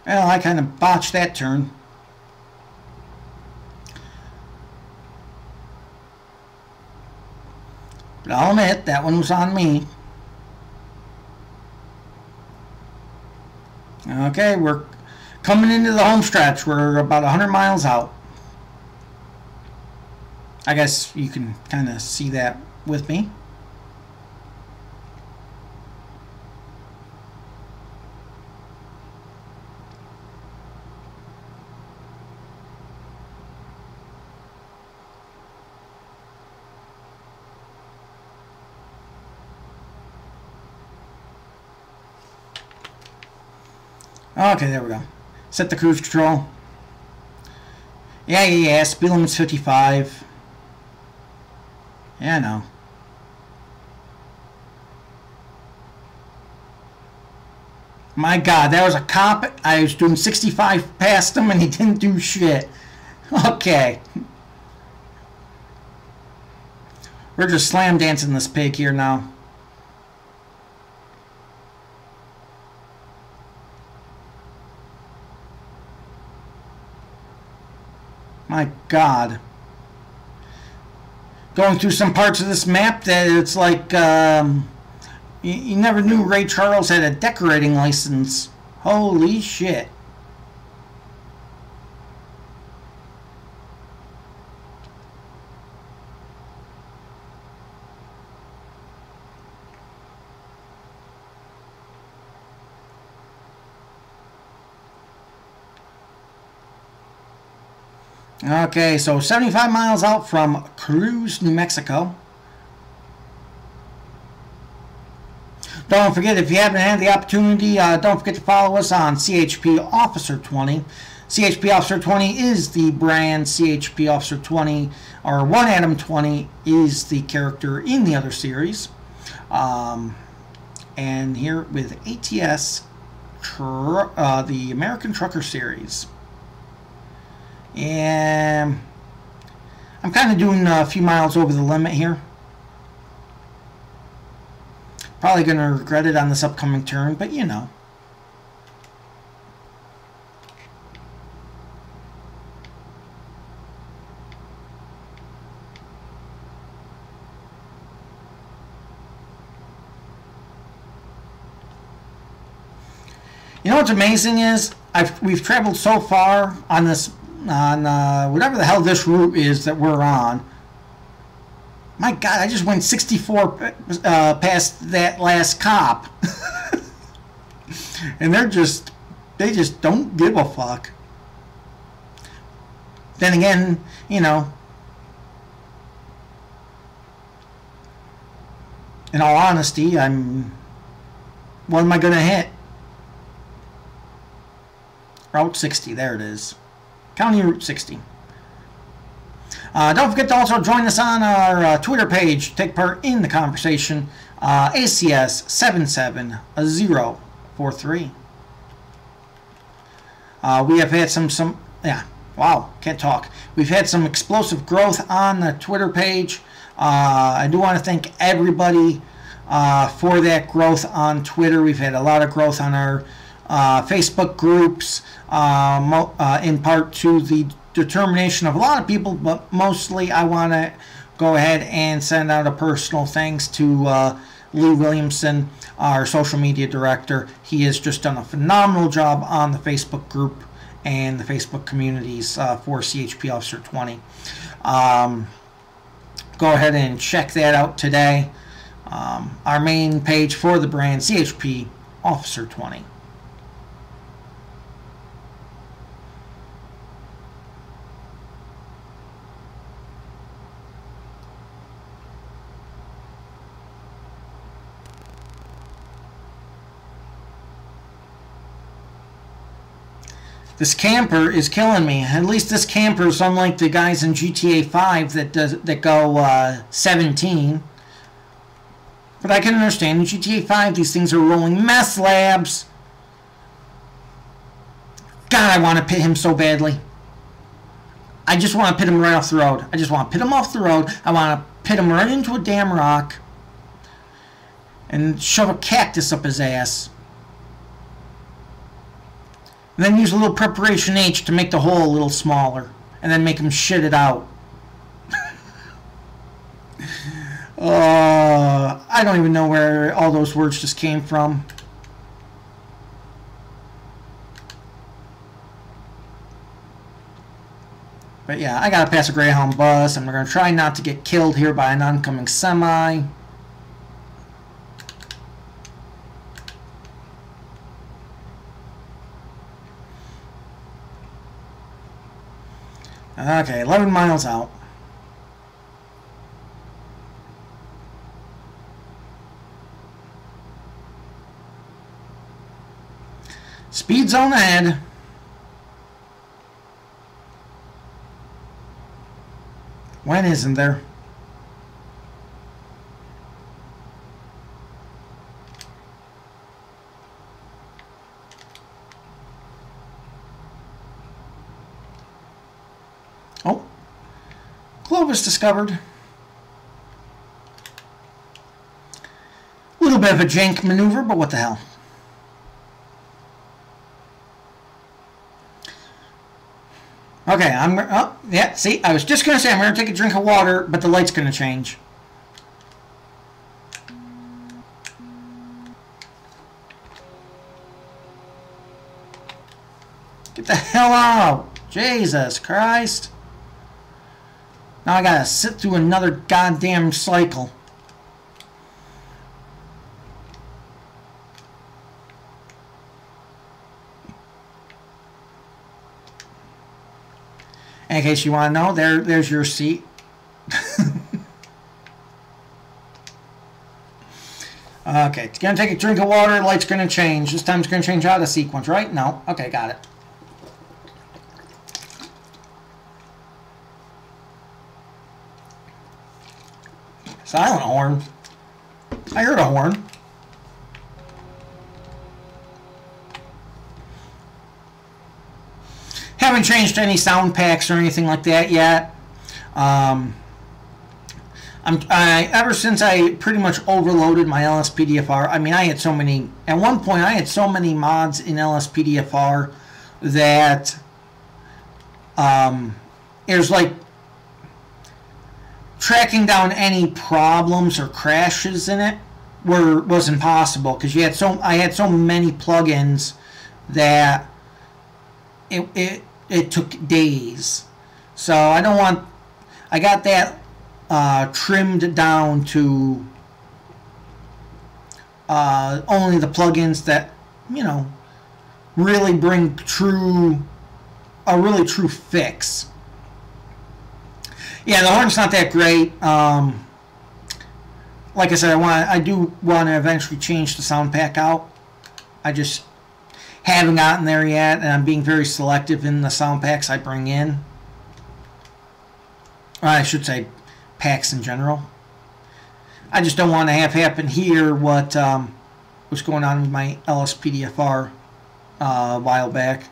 Well, I kind of botched that turn. But I'll admit, that one was on me. Okay, we're coming into the home stretch. We're about 100 miles out. I guess you can kind of see that with me. Okay, there we go. Set the cruise control. Yeah. Speed limit's 55. Yeah, I know. My God, that was a cop. I was doing 65 past him and he didn't do shit. Okay. We're just slam dancing this pig here now. My God. Going through some parts of this map that it's like you never knew Ray Charles had a decorating license. Holy shit. Okay, so 75 miles out from Cruz, New Mexico. Don't forget, if you haven't had the opportunity, don't forget to follow us on CHP Officer 20. CHP Officer 20 is the brand. CHP Officer 20, or 1 Atom 20, is the character in the other series. And here with ATS, the American Trucker Series. And I'm kind of doing a few miles over the limit here. Probably going to regret it on this upcoming turn, but you know. You know what's amazing is we've traveled so far on this, whatever the hell this route is that we're on. My God, I just went 64 past that last cop. And they just don't give a fuck. Then again, you know, in all honesty, what am I going to hit? Route 60, there it is. County Route 60. Don't forget to also join us on our Twitter page. Take part in the conversation. ACS77043. We have had wow, can't talk. We've had some explosive growth on the Twitter page. I do want to thank everybody for that growth on Twitter. We've had a lot of growth on our Facebook groups, in part to the determination of a lot of people, but mostly I want to go ahead and send out a personal thanks to Lee Williamson, our social media director. He has just done a phenomenal job on the Facebook group and the Facebook communities for CHP Officer 20. Go ahead and check that out today. Our main page for the brand, CHP Officer 20. This camper is killing me. At least this camper is unlike the guys in GTA 5 that go 17. But I can understand in GTA 5 these things are rolling mess labs. God, I want to pit him so badly. I just want to pit him right off the road. I just want to pit him off the road. I want to pit him right into a damn rock and shove a cactus up his ass. And then use a little preparation H to make the hole a little smaller. And then make him shit it out. I don't even know where all those words just came from. But yeah, I gotta pass a Greyhound bus. I'm gonna try not to get killed here by an oncoming semi. Okay, 11 miles out. Speed zone ahead. When isn't there? Oh, Clovis discovered. A little bit of a jank maneuver, but what the hell? Okay, oh, yeah, see, I was just going to say I'm going to take a drink of water, but the light's going to change. Get the hell out. Jesus Christ. Now I got to sit through another goddamn cycle. In case you want to know, there's your seat. Okay, it's going to take a drink of water, light's going to change. This time it's going to change out of sequence, right? No. Okay, got it. Silent horn. I heard a horn. Haven't changed any sound packs or anything like that yet. Ever since I pretty much overloaded my LSPDFR. I mean, I had so many. At one point, I had so many mods in LSPDFR that it was like tracking down any problems or crashes in it was impossible, because I had so many plugins that it took days. So I got that trimmed down to only the plugins that, you know, really bring a really true fix. Yeah, the horn's not that great. Like I said, I do want to eventually change the sound pack out. I just haven't gotten there yet, and I'm being very selective in the sound packs I bring in. Or I should say packs in general. I just don't want to have happen here what was going on with my LSPDFR a while back.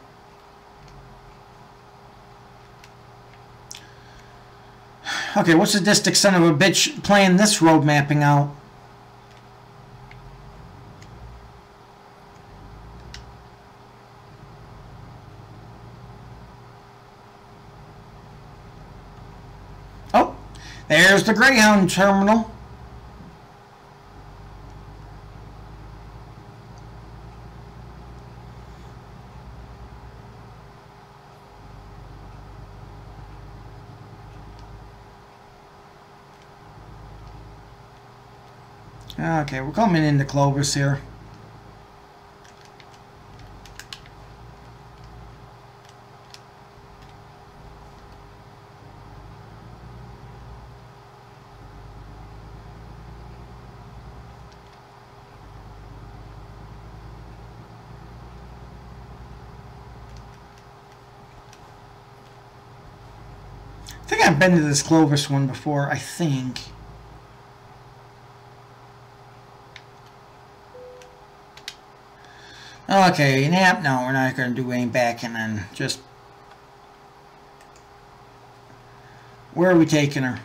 Okay, what's the sadistic son of a bitch playing this road mapping out? Oh, there's the Greyhound terminal. Okay, we're coming into Clovis here. I think I've been to this Clovis one before, I think. Okay, nap. No, we're not going to do any backing then. Just, where are we taking her?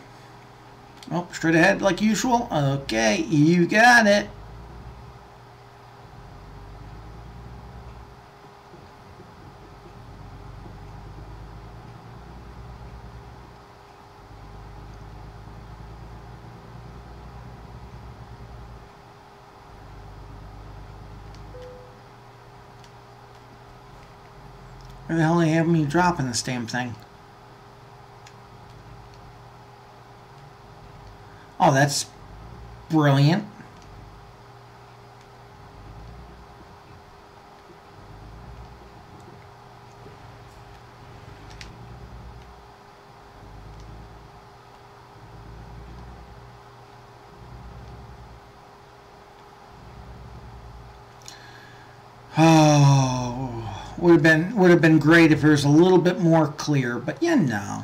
Oh, straight ahead like usual. Okay, you got it. Where the hell they have me dropping this damn thing? Oh, that's brilliant. Oh, would have been great if it was a little bit more clear, but you know.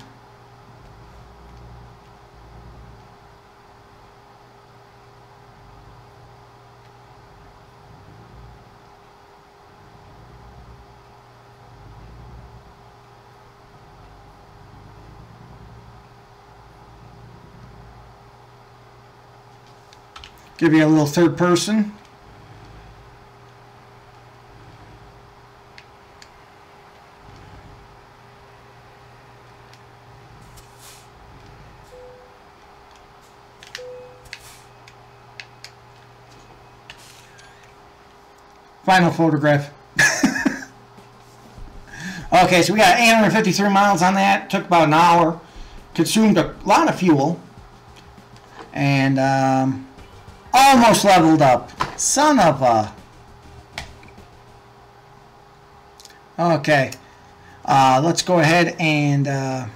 Give you a little third person. Final photograph. Okay, so we got 853 miles on that. Took about an hour. Consumed a lot of fuel. And almost leveled up. Son of a... Okay. Let's go ahead and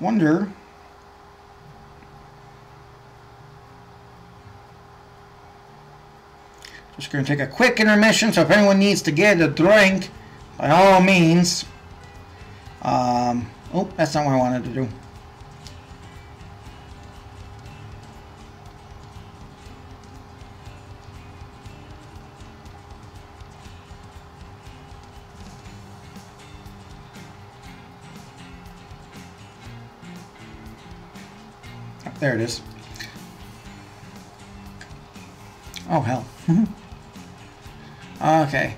wonder... Just going to take a quick intermission, so if anyone needs to get a drink, by all means. Oh, that's not what I wanted to do. there it is. Oh, hell. Okay.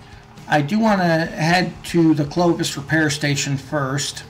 I do want to head to the Clovis repair station first.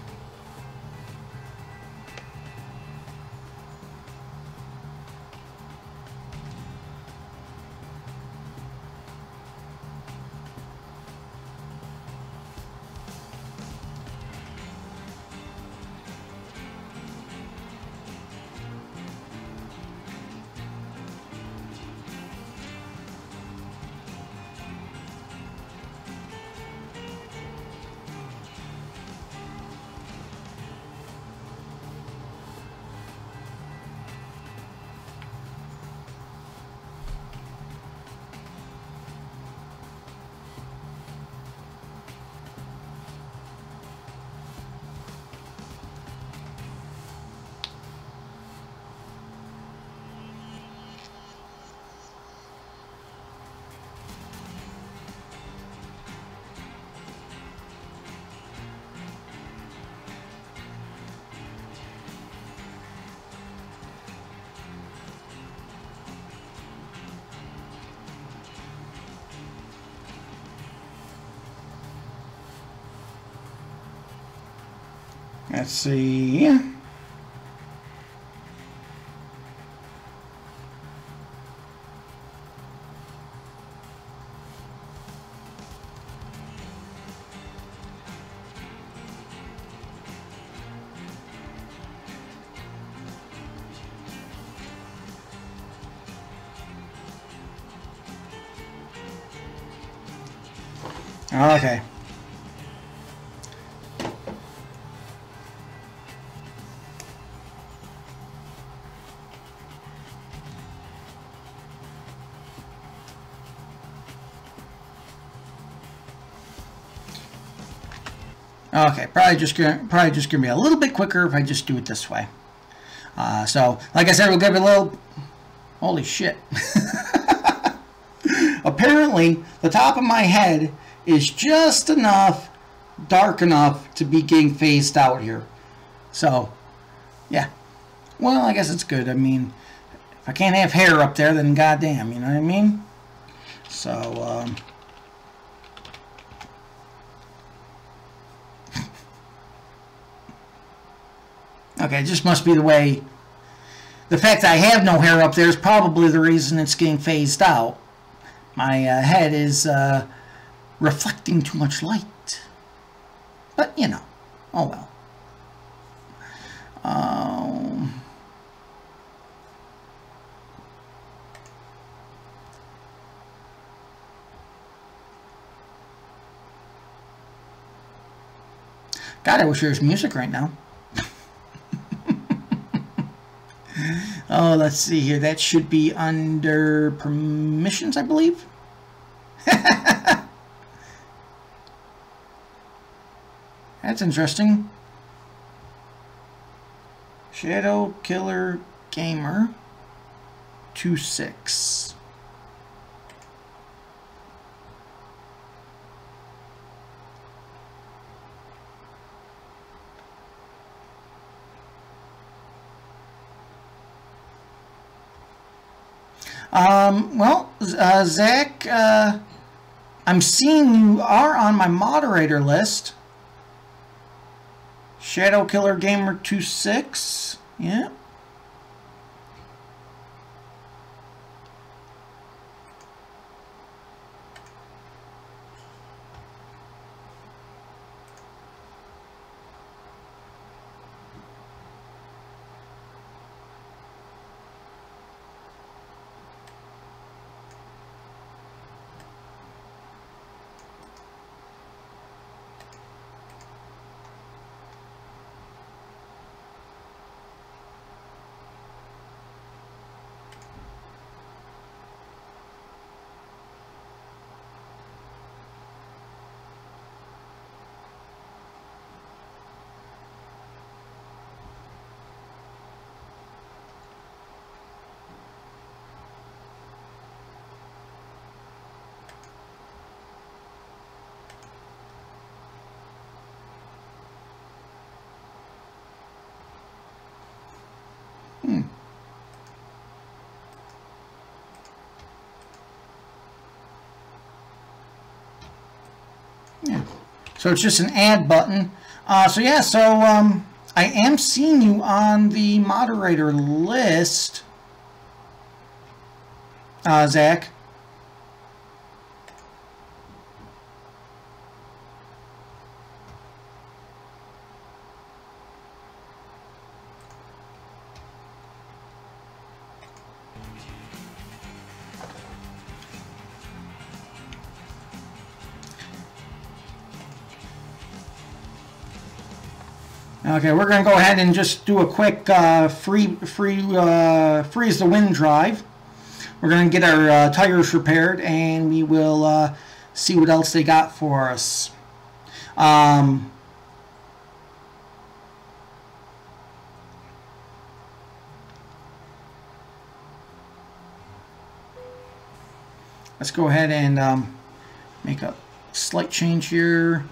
Let's see. Okay. Okay, probably just gonna be a little bit quicker if I just do it this way. So, like I said, we'll give it a little. Holy shit! Apparently, the top of my head is just enough, dark enough to be getting phased out here. So, yeah. Well, I guess it's good. I mean, if I can't have hair up there, then goddamn, you know what I mean? So, okay, it just must be the way. The fact that I have no hair up there is probably the reason it's getting phased out. My head is reflecting too much light. But, you know, oh well. God, I wish there was music right now. Oh, let's see here. That should be under permissions, I believe. That's interesting. Shadow Killer Gamer 26. Well, Zach, I'm seeing you are on my moderator list. Shadow Killer Gamer 26. Yeah. Yeah. So it's just an add button. So yeah, so I am seeing you on the moderator list, Zach. Okay, we're going to go ahead and just do a quick freeze the wind drive. We're going to get our tires repaired, and we will see what else they got for us. Let's go ahead and make a slight change here.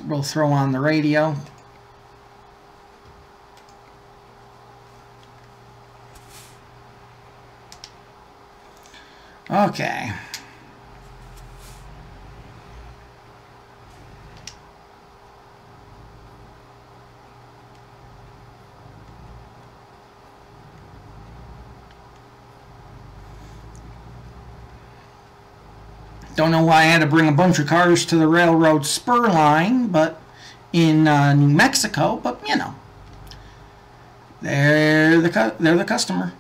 We'll throw on the radio. Okay. Don't know why I had to bring a bunch of cars to the railroad spur line, but in New Mexico, but you know, they're the customer.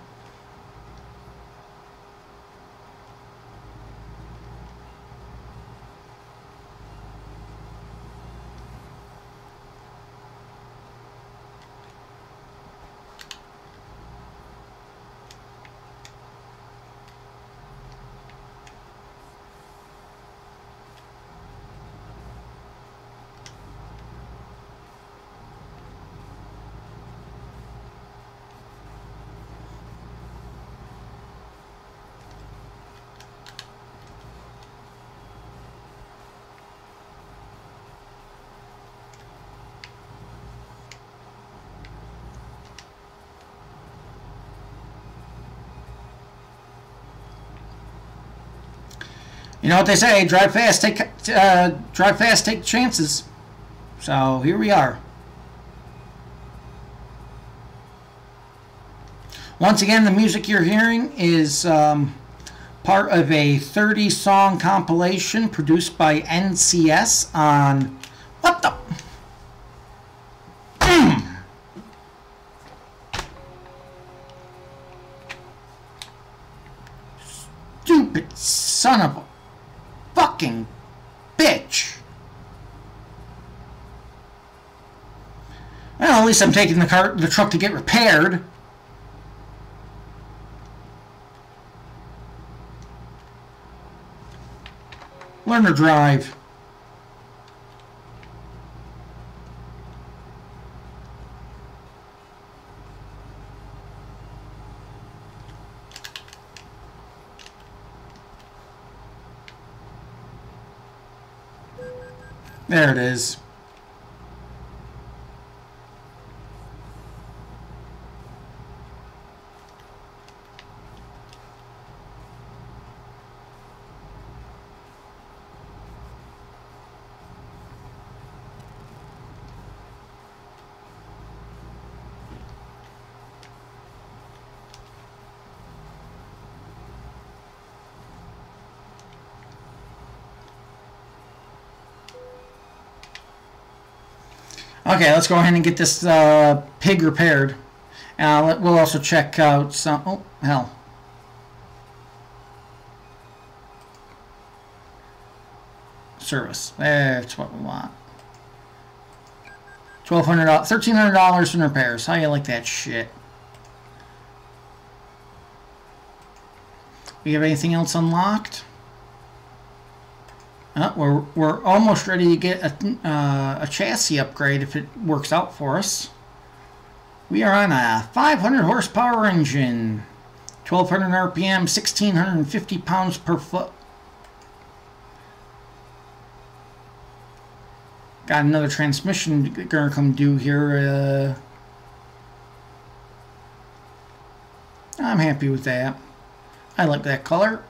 You know what they say: drive fast, take chances. So here we are. Once again, the music you're hearing is part of a 30-song compilation produced by NCS on what the. Stupid son of a fucking bitch. Well, at least I'm taking the truck to get repaired. Learn to drive. There it is. Okay, let's go ahead and get this pig repaired. We'll also check out some... Oh, hell. Service. That's what we want. $1,300 in repairs. How you like that shit? We have anything else unlocked? We're almost ready to get a chassis upgrade if it works out for us. We are on a 500 horsepower engine, 1200 RPM, 1650 pounds per foot. Got another transmission gonna come due here. I'm happy with that. I like that color.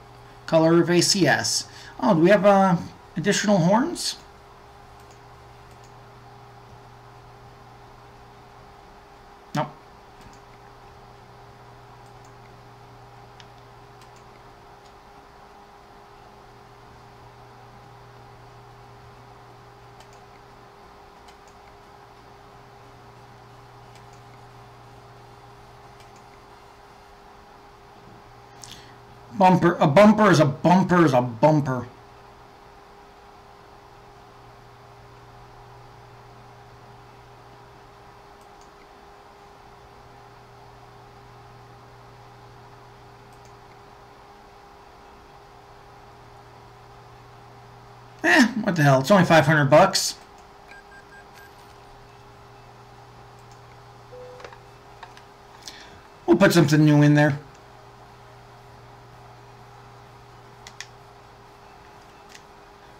Color of ACS. Oh, do we have additional horns. Nope. Bumper. A bumper is a bumper is a bumper. What the hell? It's only 500 bucks. We'll put something new in there.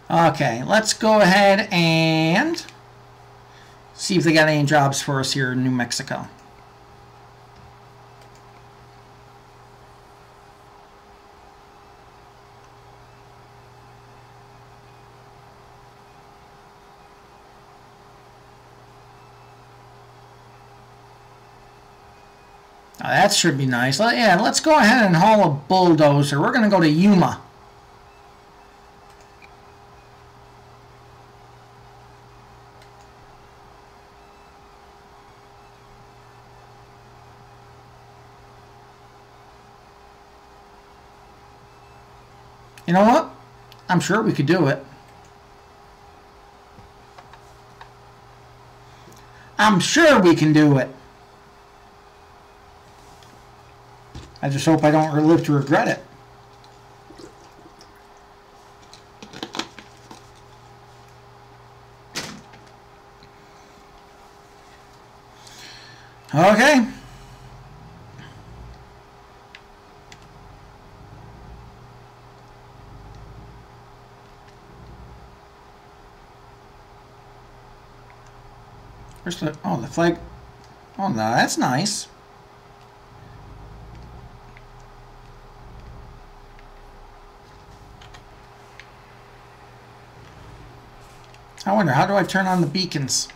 Okay, let's go ahead and see if they got any jobs for us here in New Mexico. Now that should be nice. Yeah, let's go ahead and haul a bulldozer. We're going to go to Yuma. You know what? I'm sure we could do it. I'm sure we can do it. I just hope I don't live to regret it. Okay. Where's the, oh, the flag. Oh, no, that's nice. I wonder, how do I turn on the beacons?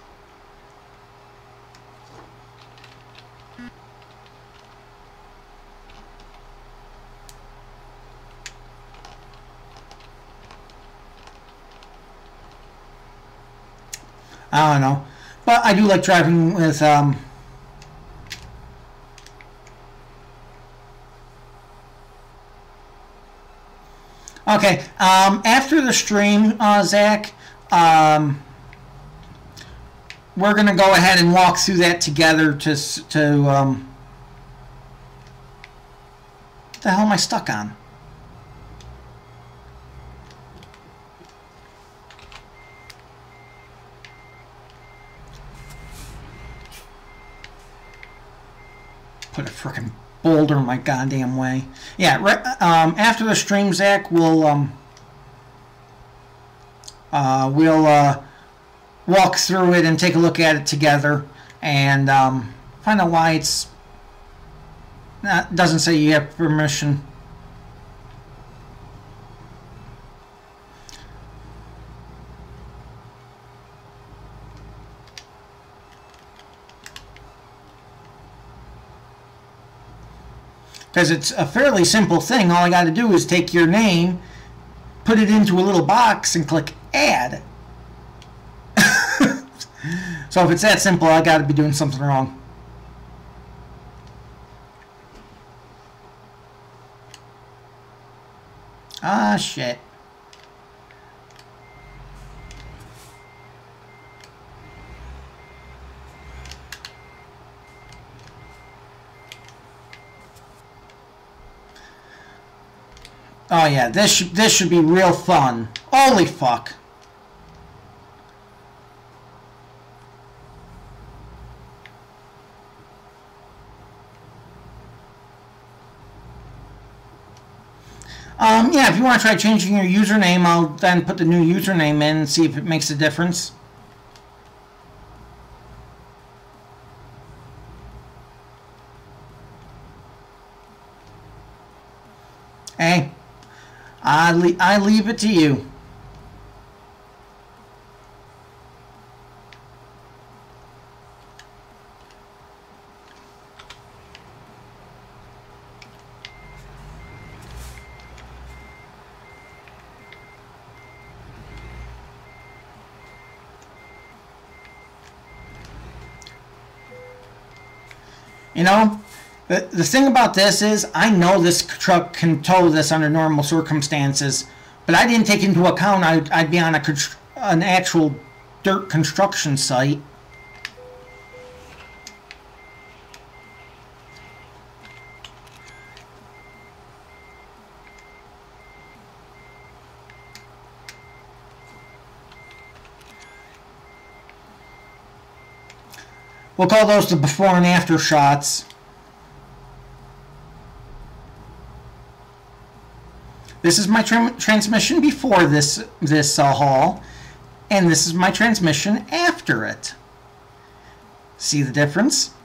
I don't know. But I do like driving with, okay, after the stream, Zach, we're going to go ahead and walk through that together to what the hell am I stuck on? Put a frickin' boulder in my goddamn way. Yeah, right, after the stream, Zach, we'll walk through it and take a look at it together and find out why it's doesn't say you have permission. Because it's a fairly simple thing. All I got to do is take your name, put it into a little box, and click add. So if it's that simple, I got to be doing something wrong. Ah, shit. Oh yeah, this should be real fun. Holy fuck. Yeah, if you want to try changing your username, I'll then put the new username in and see if it makes a difference. Hey, I leave it to you. You know, the thing about this is I know this truck can tow this under normal circumstances, but I didn't take into account I'd be on an actual dirt construction site. We'll call those the before and after shots. This is my transmission before this haul, and this is my transmission after it. See the difference?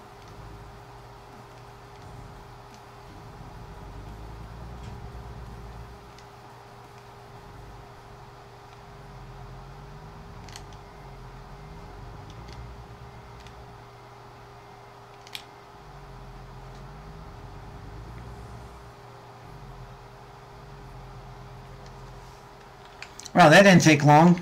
Wow, that didn't take long.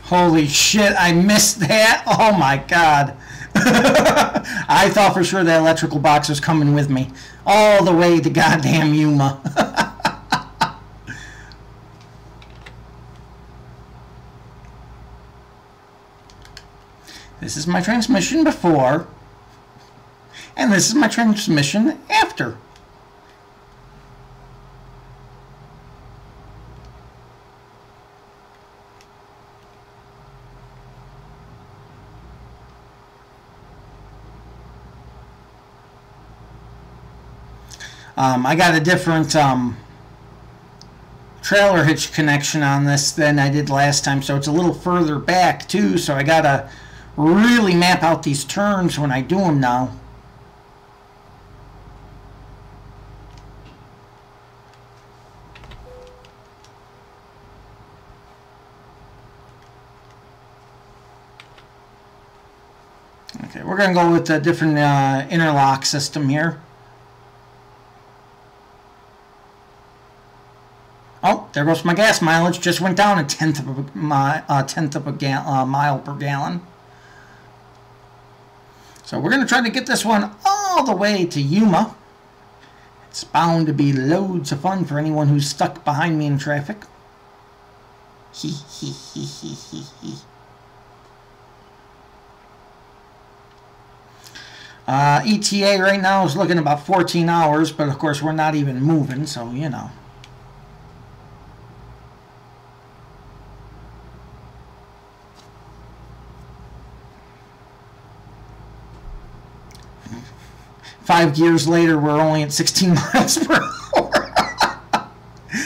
Holy shit, I missed that. Oh my god. I thought for sure that electrical box was coming with me all the way to goddamn Yuma. This is my transmission before, and this is my transmission after. I got a different trailer hitch connection on this than I did last time, so it's a little further back too, so I gotta really map out these turns when I do them now. Okay, we're gonna go with a different interlock system here. Oh, there goes my gas mileage. Just went down a tenth of a mile per gallon. So we're going to try to get this one all the way to Yuma. It's bound to be loads of fun for anyone who's stuck behind me in traffic. Hee hee hee hee hee hee. ETA right now is looking about 14 hours, but of course we're not even moving, so you know. 5 gears later, we're only at 16 miles per hour.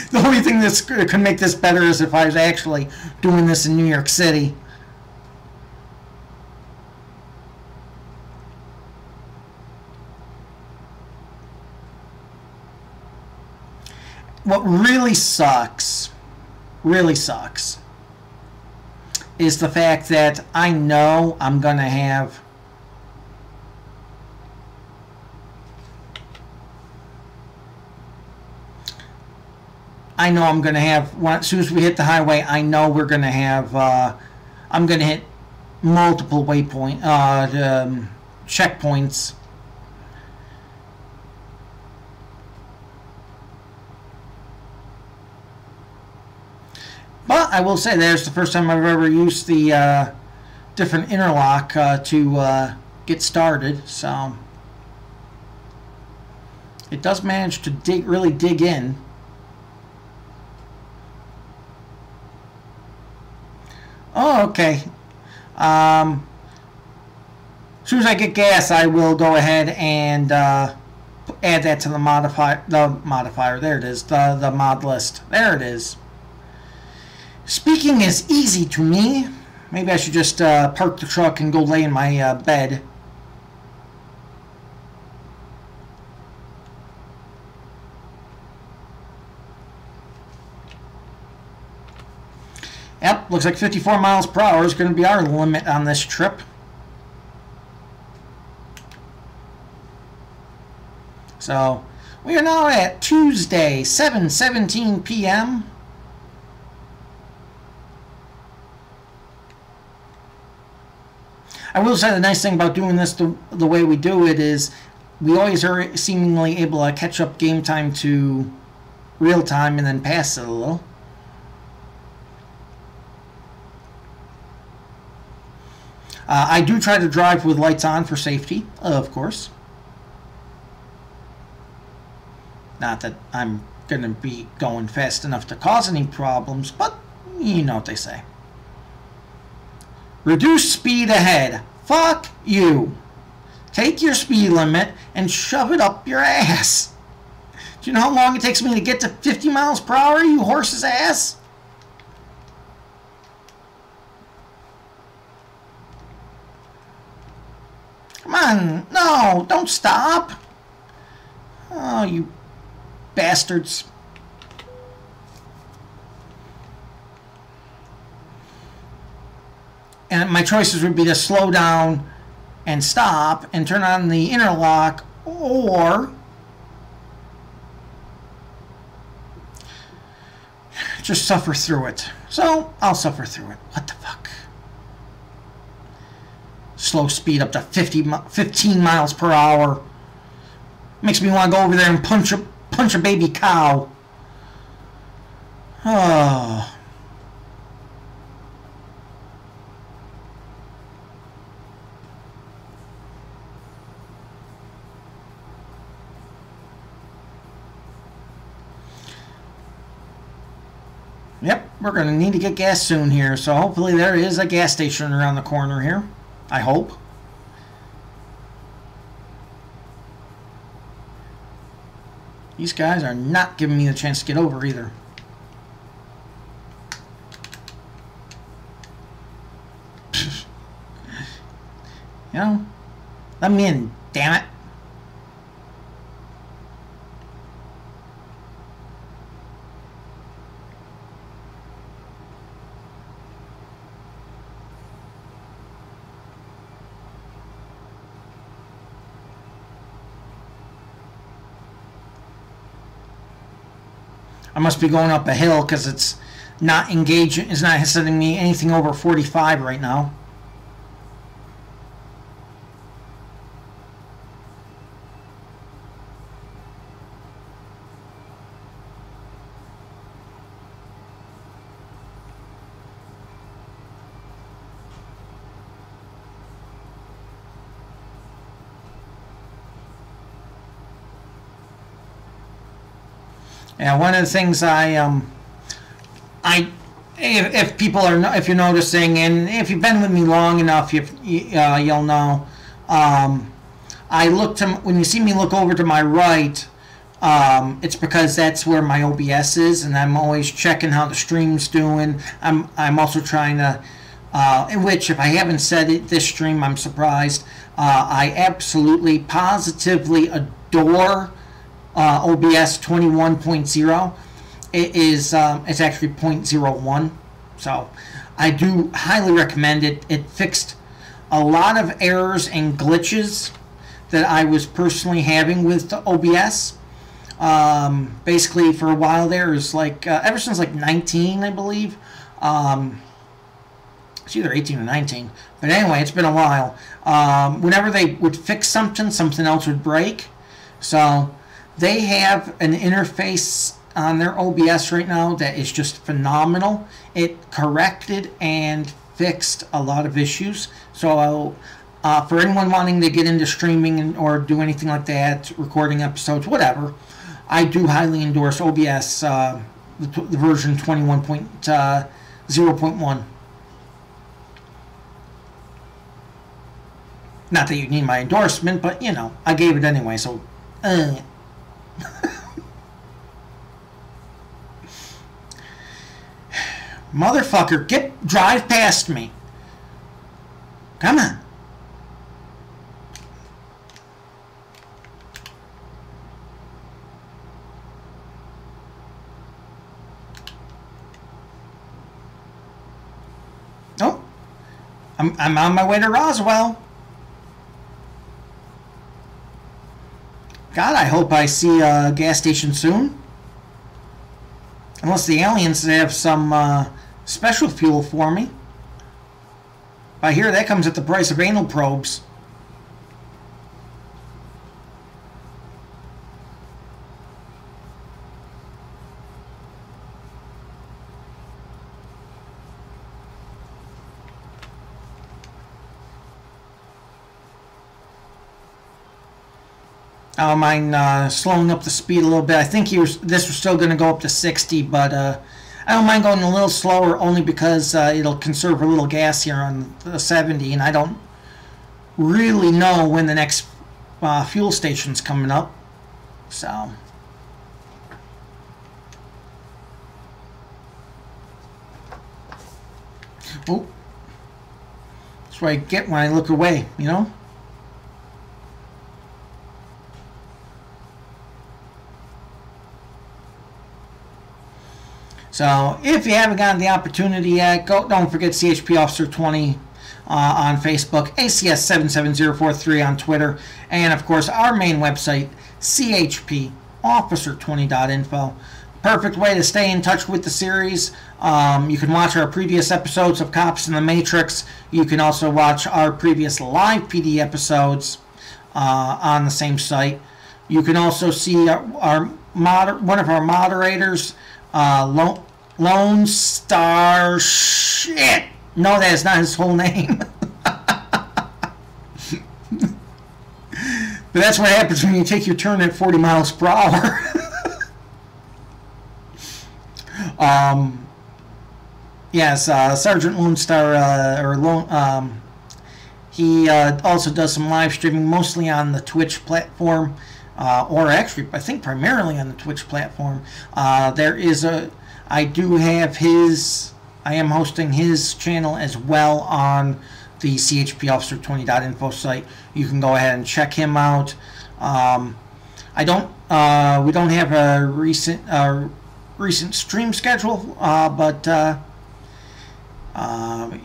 The only thing that could make this better is if I was actually doing this in New York City. What really sucks, is the fact that I know I'm going to have as soon as we hit the highway, I know we're going to have, I'm going to hit multiple checkpoints. But I will say there's the first time I've ever used the different interlock to get started, so it does manage to really dig in. Oh, okay. As soon as I get gas, I will go ahead and add that to the modifier. There it is. The mod list. There it is. Speaking is easy to me. Maybe I should just park the truck and go lay in my bed. Yep, looks like 54 miles per hour is going to be our limit on this trip. So, we are now at Tuesday, 7:17 p.m. I will say the nice thing about doing this the way we do it is we always are seemingly able to catch up game time to real time and then pass it a little. I do try to drive with lights on for safety, of course. Not that I'm going to be going fast enough to cause any problems, but you know what they say. Reduce speed ahead. Fuck you. Take your speed limit and shove it up your ass. Do you know how long it takes me to get to 50 miles per hour, you horse's ass? Come on. No, don't stop. Oh, you bastards. And my choices would be to slow down and stop and turn on the interlock, or just suffer through it. So I'll suffer through it. What the fuck? Slow speed up to 15 miles per hour. Makes me want to go over there and punch a baby cow. Oh. Yep, we're going to need to get gas soon here, so hopefully there is a gas station around the corner here. I hope. These guys are not giving me the chance to get over either. You know, let me in, damn it. I must be going up a hill because it's not engaging. It's not sending me anything over 45 right now. Yeah, one of the things if people are, if you're noticing, and if you've been with me long enough, you'll know, I look to, when you see me look over to my right, it's because that's where my OBS is, and I'm always checking how the stream's doing. I'm also trying to, in which, if I haven't said it this stream, I'm surprised. I absolutely, positively adore OBS 21.0. It is, it's actually 0.01, so I do highly recommend it. It fixed a lot of errors and glitches that I was personally having with the OBS. Basically, for a while there, it was like, ever since like 19, I believe. It's either 18 or 19. But anyway, it's been a while. Whenever they would fix something, something else would break. So they have an interface on their OBS right now that is just phenomenal. It corrected and fixed a lot of issues. So for anyone wanting to get into streaming or do anything like that, recording episodes, whatever, I do highly endorse OBS, the version 21.0.1. Not that you need my endorsement, but, you know, I gave it anyway, so... Motherfucker, drive past me. Come on. Oh, I'm on my way to Roswell. God, I hope I see a gas station soon. Unless the aliens have some special fuel for me. I hear that comes at the price of anal probes. I don't mind slowing up the speed a little bit. I think this was still going to go up to 60, but I don't mind going a little slower only because it'll conserve a little gas here on the 70, and I don't really know when the next fuel station's coming up. So... oh, that's what I get when I look away, you know? So, if you haven't gotten the opportunity yet, don't forget CHP Officer 20 on Facebook, ACS77043 on Twitter, and of course our main website, chpofficer20.info. Perfect way to stay in touch with the series. You can watch our previous episodes of Cops in the Matrix. You can also watch our previous LivePD episodes on the same site. You can also see one of our moderators, Lone Star shit. No, that is not his whole name. But that's what happens when you take your turn at 40 miles per hour. Yes, Sergeant Lone Star, he also does some live streaming, mostly on the Twitch platform. Or actually, I think primarily on the Twitch platform. I am hosting his channel as well on the chpofficer20.info site. You can go ahead and check him out. We don't have a recent stream schedule, but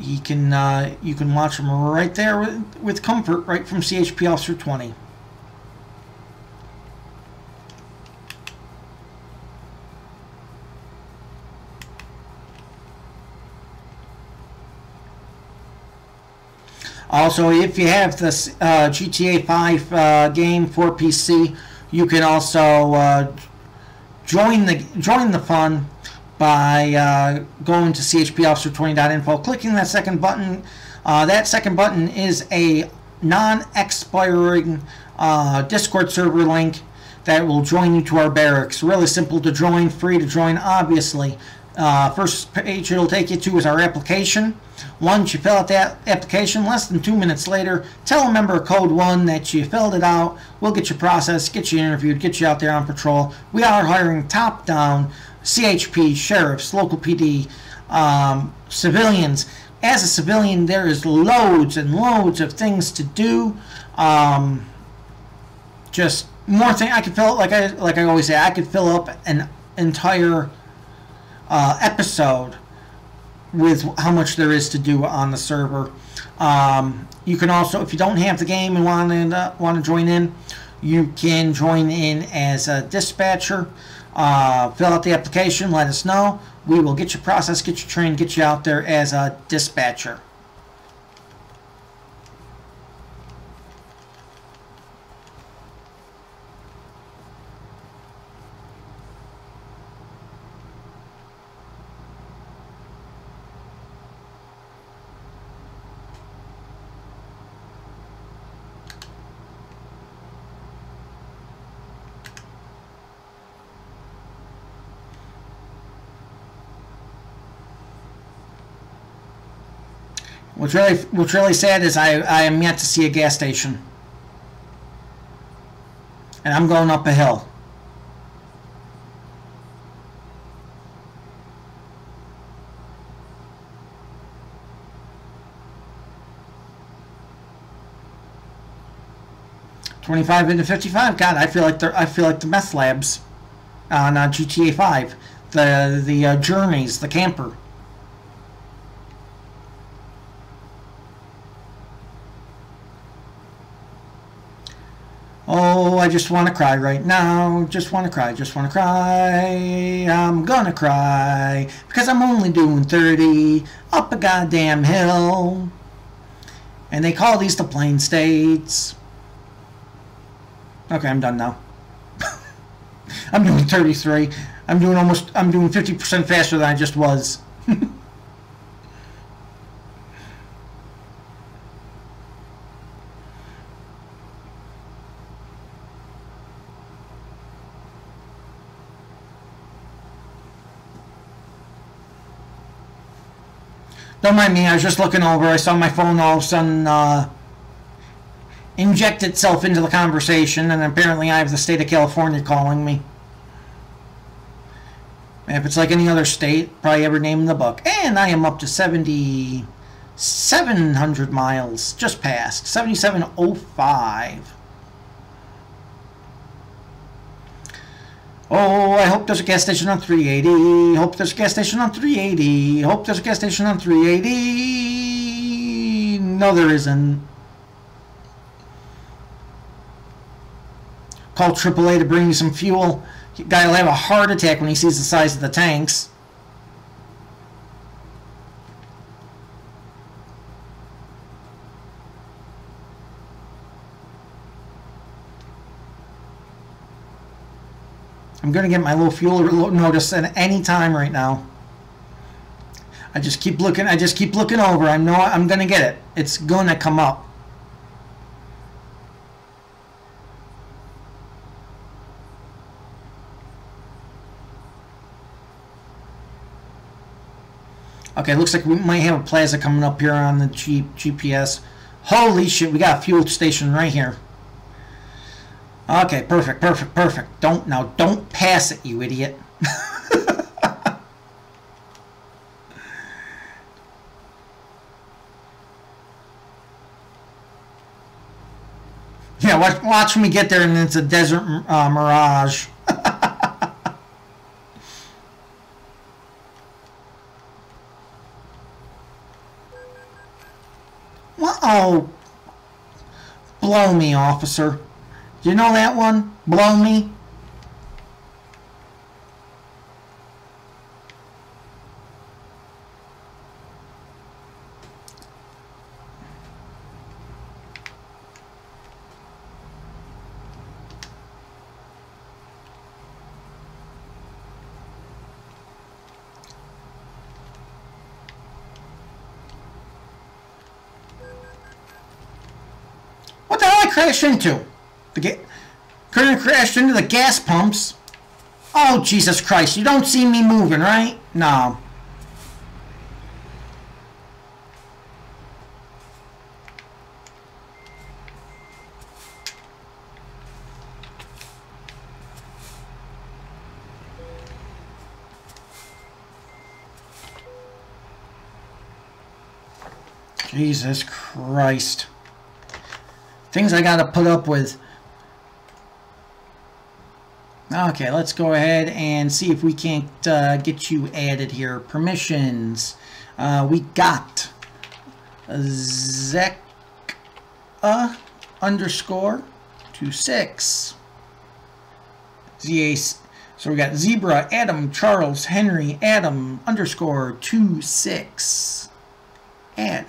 you can watch him right there with comfort, right from CHP Officer 20. Also, if you have this GTA 5 game for PC, you can also join the fun by going to chpofficer20.info, clicking that second button. That second button is a non-expiring Discord server link that will join you to our barracks. Really simple to join, free to join, obviously. First page it'll take you to is our application. Once you fill out that application, less than 2 minutes later, tell a member of Code 1 that you filled it out. We'll get you processed, get you interviewed, get you out there on patrol. We are hiring top-down CHP, sheriffs, local PD, civilians. As a civilian, there is loads and loads of things to do. Just more thing I could fill, like I always say, I could fill up an entire episode with how much there is to do on the server. You can also, if you don't have the game and want to join in, you can join in as a dispatcher. Fill out the application, let us know. We will get you processed, get you trained, get you out there as a dispatcher. What's really sad is I am yet to see a gas station, and I'm going up a hill. $25 into $55. God, I feel like the meth labs on GTA 5, the journeys, the camper. Oh, I just want to cry right now. Just want to cry, just want to cry. I'm gonna cry because I'm only doing 30 up a goddamn hill. And they call these the plain states. Okay, I'm done now. I'm doing 33. I'm doing 50% faster than I just was. Don't mind me, I was just looking over. I saw my phone all of a sudden inject itself into the conversation, and apparently I have the state of California calling me. If it's like any other state, probably ever named in the book. And I am up to 7,700 miles, just passed. 7,705. Oh, I hope there's a gas station on 380. Hope there's a gas station on 380. Hope there's a gas station on 380. No, there isn't. Call AAA to bring you some fuel. Guy will have a heart attack when he sees the size of the tanks. I'm going to get my low fuel notice at any time right now. I just keep looking over. I know I'm going to get it. It's going to come up. Okay, looks like we might have a plaza coming up here on the GPS. Holy shit, we got a fuel station right here. Okay, perfect. Don't pass it, you idiot. Yeah, watch me get there and it's a desert mirage. Oh, blow me, officer. You know that one? Blow me. What the hell I crashed into? Couldn't have crashed into the gas pumps. Oh, Jesus Christ. You don't see me moving, right? No. Jesus Christ. Things I gotta put up with. Okay, let's go ahead and see if we can't get you added here. Permissions. We got Zeka underscore 26. So we got Zebra, Adam, Charles, Henry, Adam underscore 26. Add.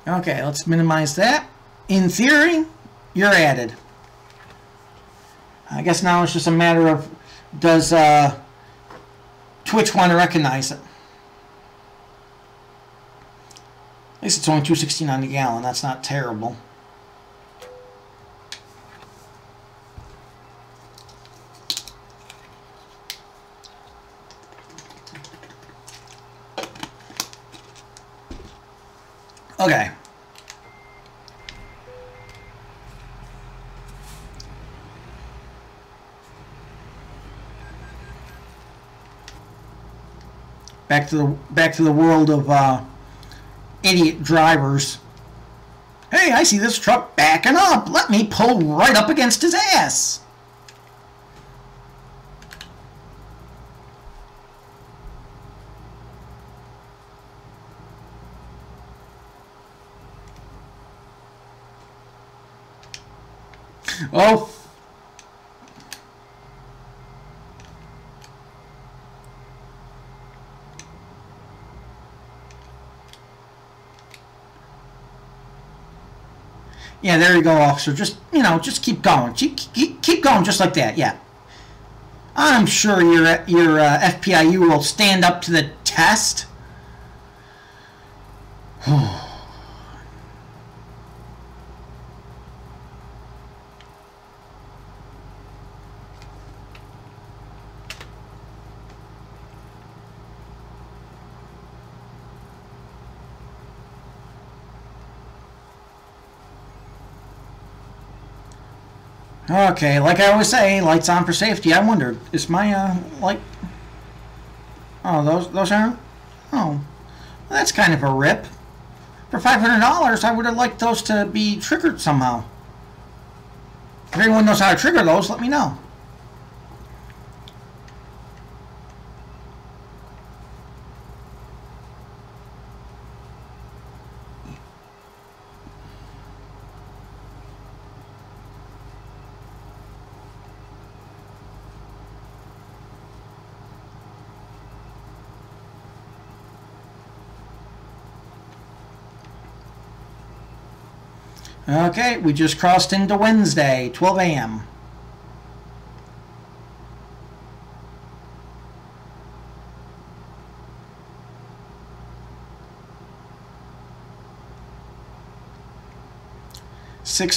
Okay, let's minimize that. In theory, you're added. I guess now it's just a matter of, does Twitch want to recognize it? At least it's only $2.69 a gallon. That's not terrible. Okay. Back to the world of idiot drivers. Hey, I see this truck backing up. Let me pull right up against his ass. Oh. Yeah, there you go, officer. Just, just keep going. Keep going just like that, yeah. I'm sure your FPIU will stand up to the test. Okay, like I always say, lights on for safety. I wondered, is my light? Oh, those aren't. Oh, well, that's kind of a rip. For $500, I would have liked those to be triggered somehow. If anyone knows how to trigger those, let me know. Okay, we just crossed into Wednesday, 12 a.m.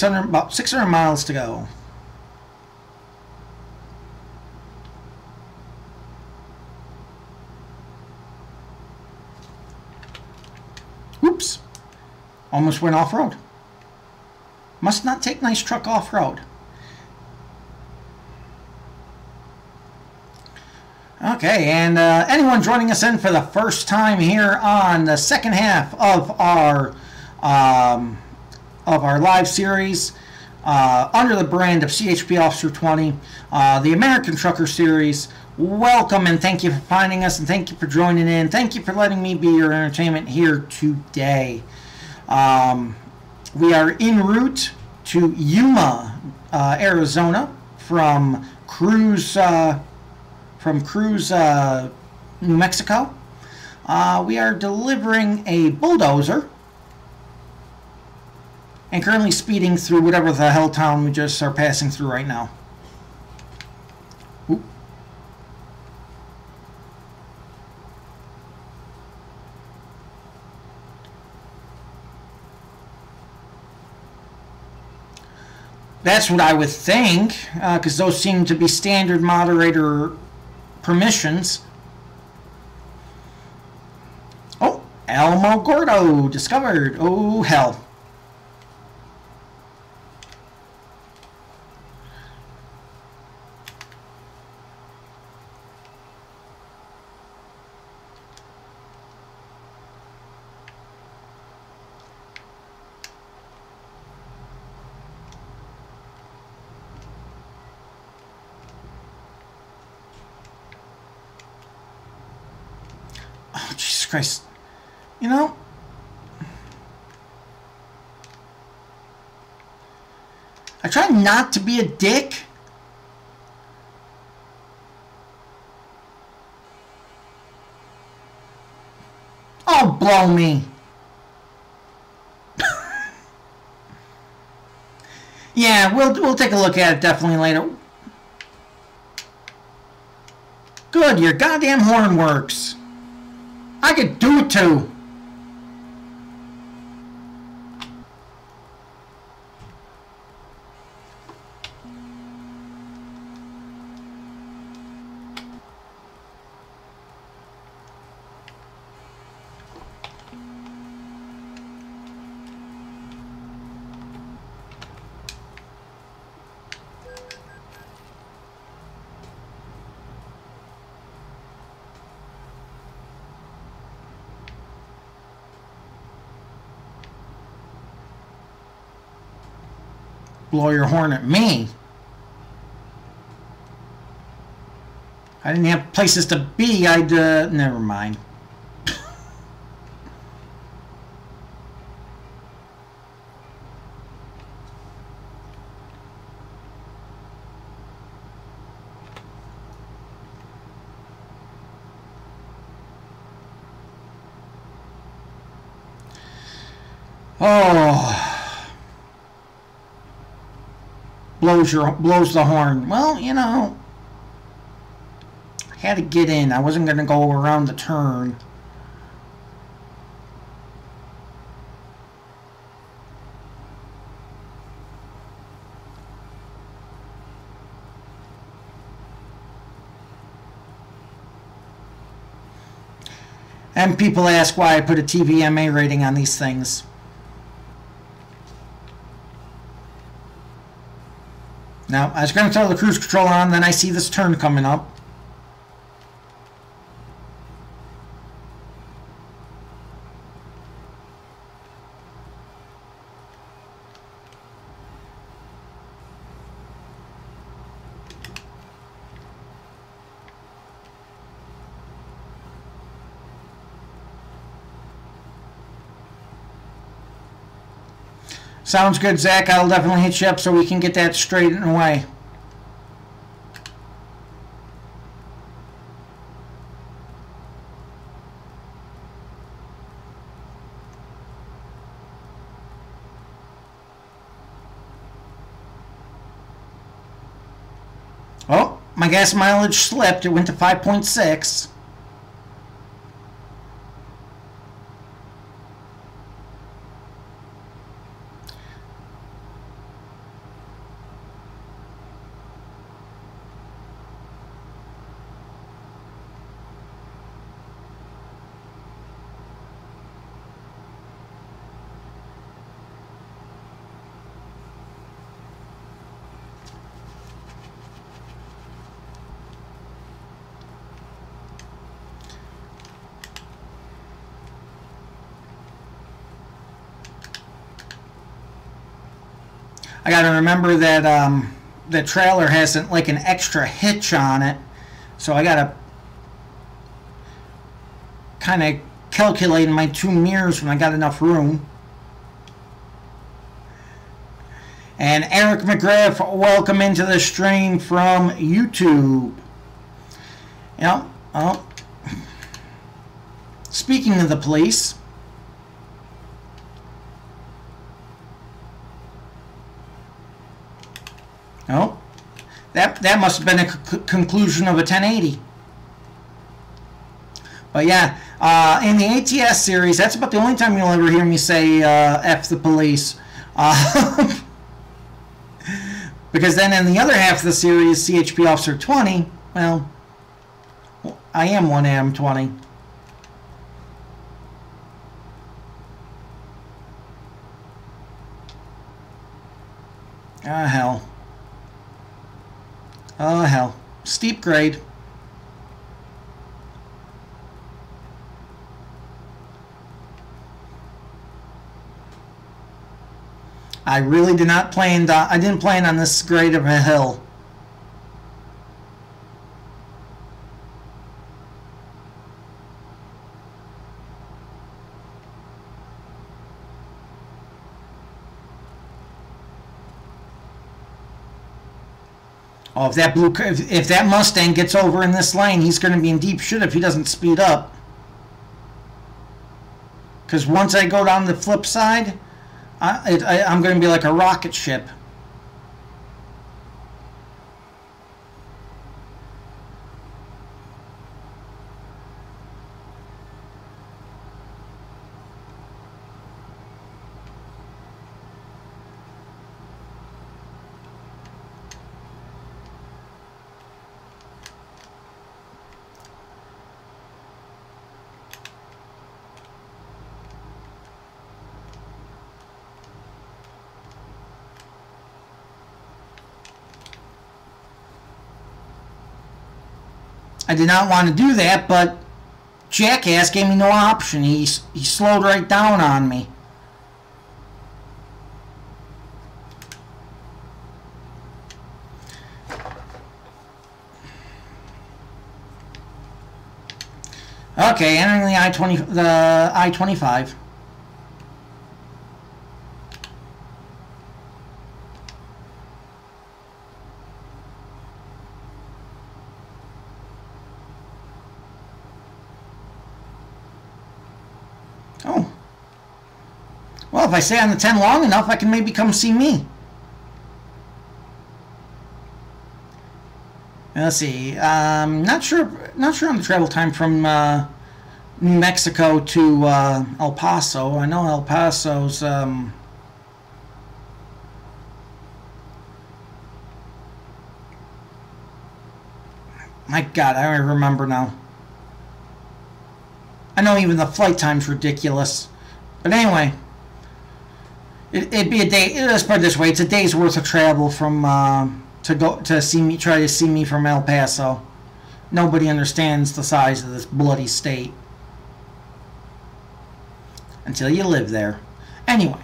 About 600 miles to go. Oops, almost went off-road. Must not take nice truck off-road. Okay, and anyone joining us in for the first time here on the second half of our live series under the brand of CHP Officer 20, the American Trucker Series, welcome and thank you for finding us and thank you for joining in. Thank you for letting me be your entertainment here today. We are en route to Yuma, Arizona, from Cruz, New Mexico. We are delivering a bulldozer and currently speeding through whatever the hell town we just are passing through right now. That's what I would think, because those seem to be standard moderator permissions. Oh, Elmo Gordo discovered. Oh, hell. Oh, Jesus Christ. You know, I try not to be a dick. Oh, blow me. Yeah, we'll take a look at it definitely later. Good, your goddamn horn works. I could do it too. Blow your horn at me. I didn't have places to be. I'd, never mind. Oh. Blows the horn. Well, you know, I had to get in. I wasn't going to go around the turn. And people ask why I put a TVMA rating on these things. Now, I was going to throw the cruise control on, then I see this turn coming up. Sounds good, Zach. I'll definitely hit you up so we can get that straightened away. Oh, my gas mileage slipped. It went to 5.6. I got to remember that the trailer hasn't like an extra hitch on it, so I got to kind of calculate my two mirrors when I got enough room. And Eric McGriff, welcome into the stream from YouTube. Yep. Oh. Speaking of the police. Oh, that must have been a conclusion of a 1080. But yeah, in the ATS series, that's about the only time you'll ever hear me say F the police. Because then in the other half of the series, CHP Officer 20, well, I am one AM20. Ah, hell. Oh, hell. Steep grade. I really did not plan. I didn't plan on this grade of a hill. Oh, if that Mustang gets over in this lane, he's going to be in deep shit if he doesn't speed up. Because once I go down the flip side, I'm going to be like a rocket ship. I did not want to do that, but jackass gave me no option. He slowed right down on me. Okay, entering the I-25. Oh. Well, if I stay on the 10 long enough, I can maybe come see me. Let's see. Not sure on the travel time from New Mexico to El Paso. I know El Paso's my God, I don't remember now. I know even the flight time's ridiculous. But anyway, it'd be a day. Let's put it this way: it's a day's worth of travel from try to see me from El Paso. Nobody understands the size of this bloody state until you live there. Anyway.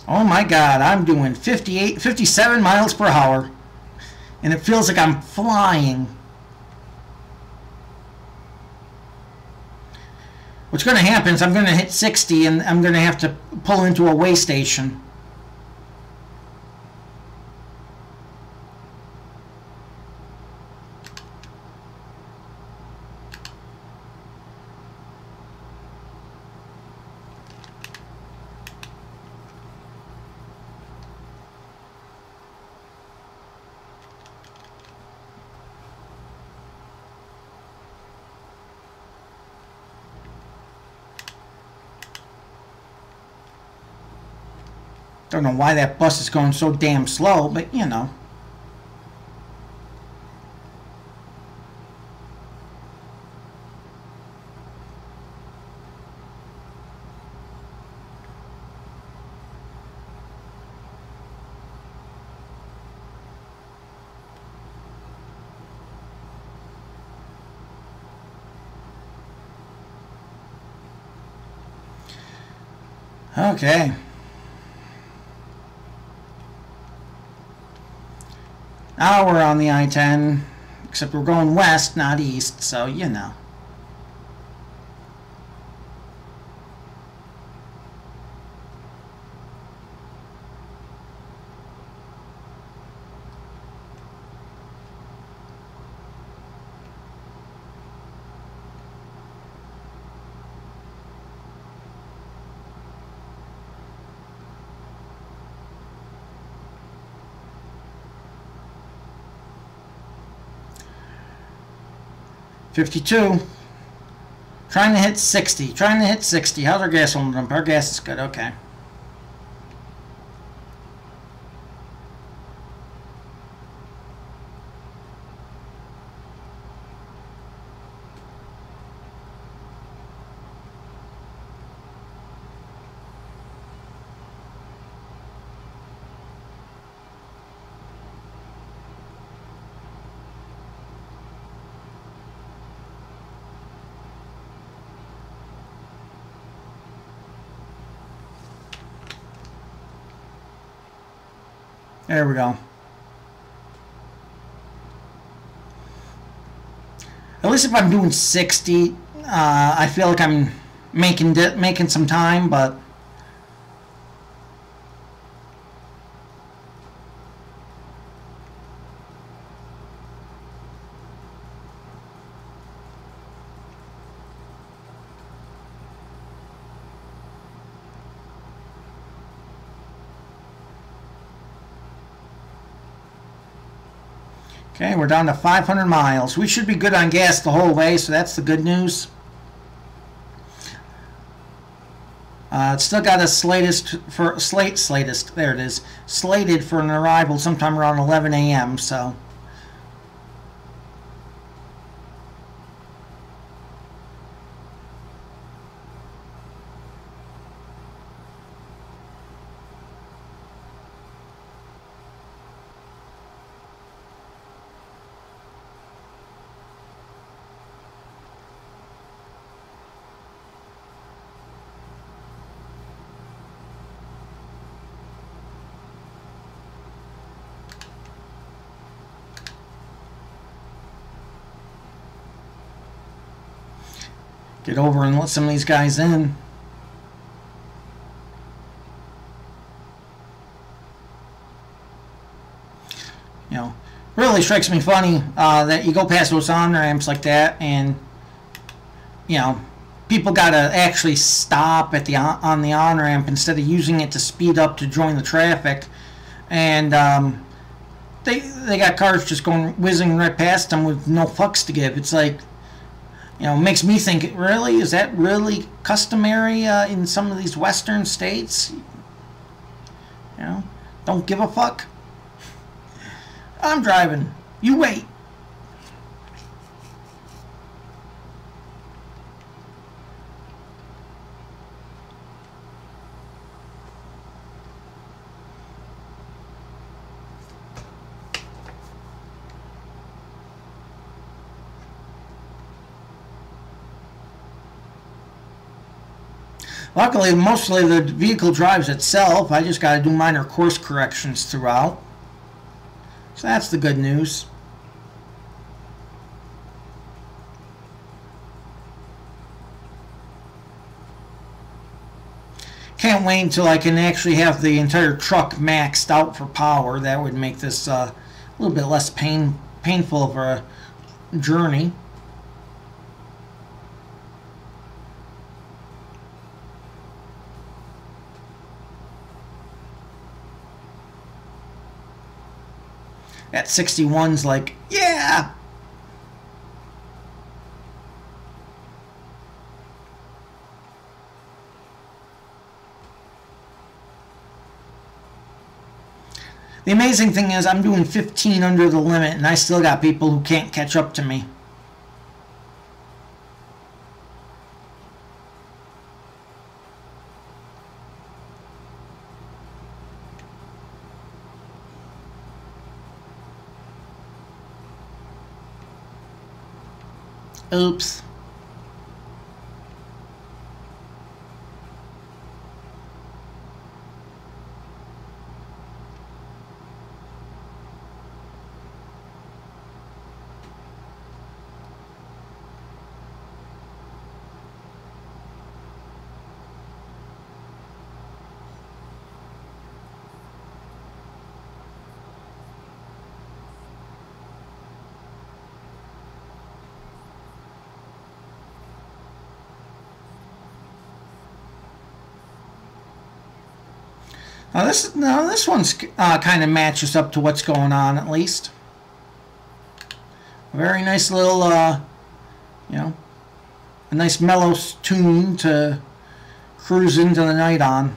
Oh my God, I'm doing 57 miles per hour. And it feels like I'm flying. What's going to happen is I'm going to hit 60 and I'm going to have to pull into a way station. Don't know why that bus is going so damn slow, but you know. Okay. Now we're on the I-10, except we're going west, not east, so you know. $52. Trying to hit 60. How's our gas on? Our gas is good. Okay. There we go. At least if I'm doing 60, I feel like I'm making some time, but okay, we're down to 500 miles. We should be good on gas the whole way, so that's the good news. It's still got a there it is, slated for an arrival sometime around 11 a.m. So. Get over and let some of these guys in. You know, really strikes me funny that you go past those on-ramps like that, and you know, people gotta actually stop at the on the on-ramp instead of using it to speed up to join the traffic, and they got cars just going whizzing right past them with no fucks to give. It's like, you know, makes me think, really, is that really customary in some of these western states? You know, don't give a fuck. I'm driving. You wait. Luckily, mostly the vehicle drives itself. I just got to do minor course corrections throughout. So that's the good news. Can't wait until I can actually have the entire truck maxed out for power. That would make this a little bit less painful of a journey. That 61's like, yeah! The amazing thing is I'm doing 15 under the limit, and I still got people who can't catch up to me. Oops. Now this one's kind of matches up to what's going on, at least. A very nice little, you know, a nice mellow tune to cruise into the night on.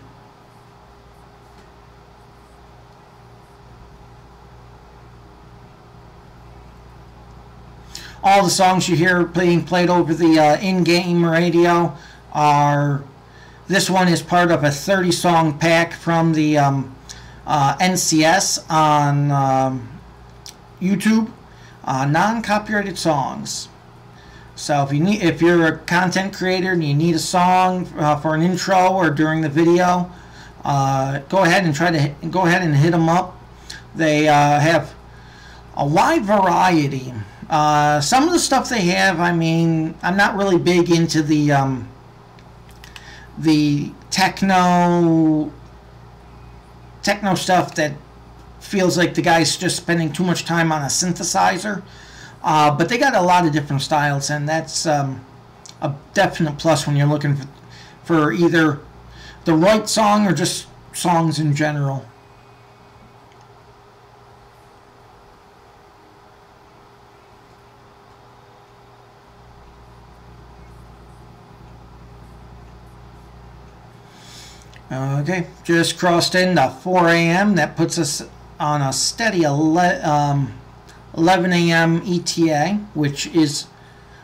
All the songs you hear being played over the in-game radio are... This one is part of a 30-song pack from the NCS on YouTube, non-copyrighted songs. So if you're a content creator and you need a song for an intro or during the video, go ahead and hit them up. They have a wide variety. Some of the stuff they have, I mean, I'm not really big into the techno stuff that feels like the guy's just spending too much time on a synthesizer. But they got a lot of different styles, and that's a definite plus when you're looking for either the right song or just songs in general. Okay, just crossed into 4 a.m. That puts us on a steady 11 a.m. ETA, which is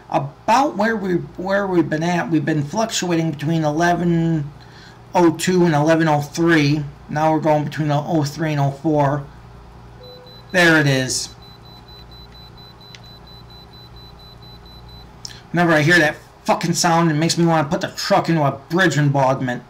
about where we've been at. We've been fluctuating between 11:02 and 11:03. Now we're going between 03 and 04. There it is. Whenever I hear that fucking sound, it makes me want to put the truck into a bridge embankment.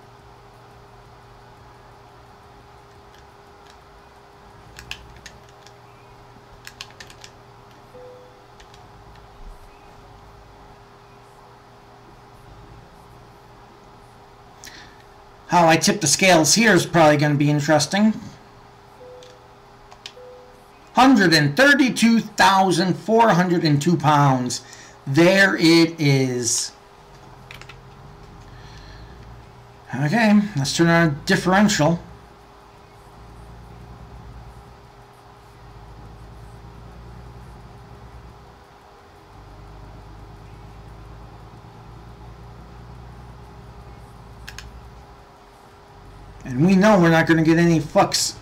How I tip the scales here is probably going to be interesting. 132,402 pounds. There it is. Okay, let's turn on a differential. And we know we're not going to get any fucks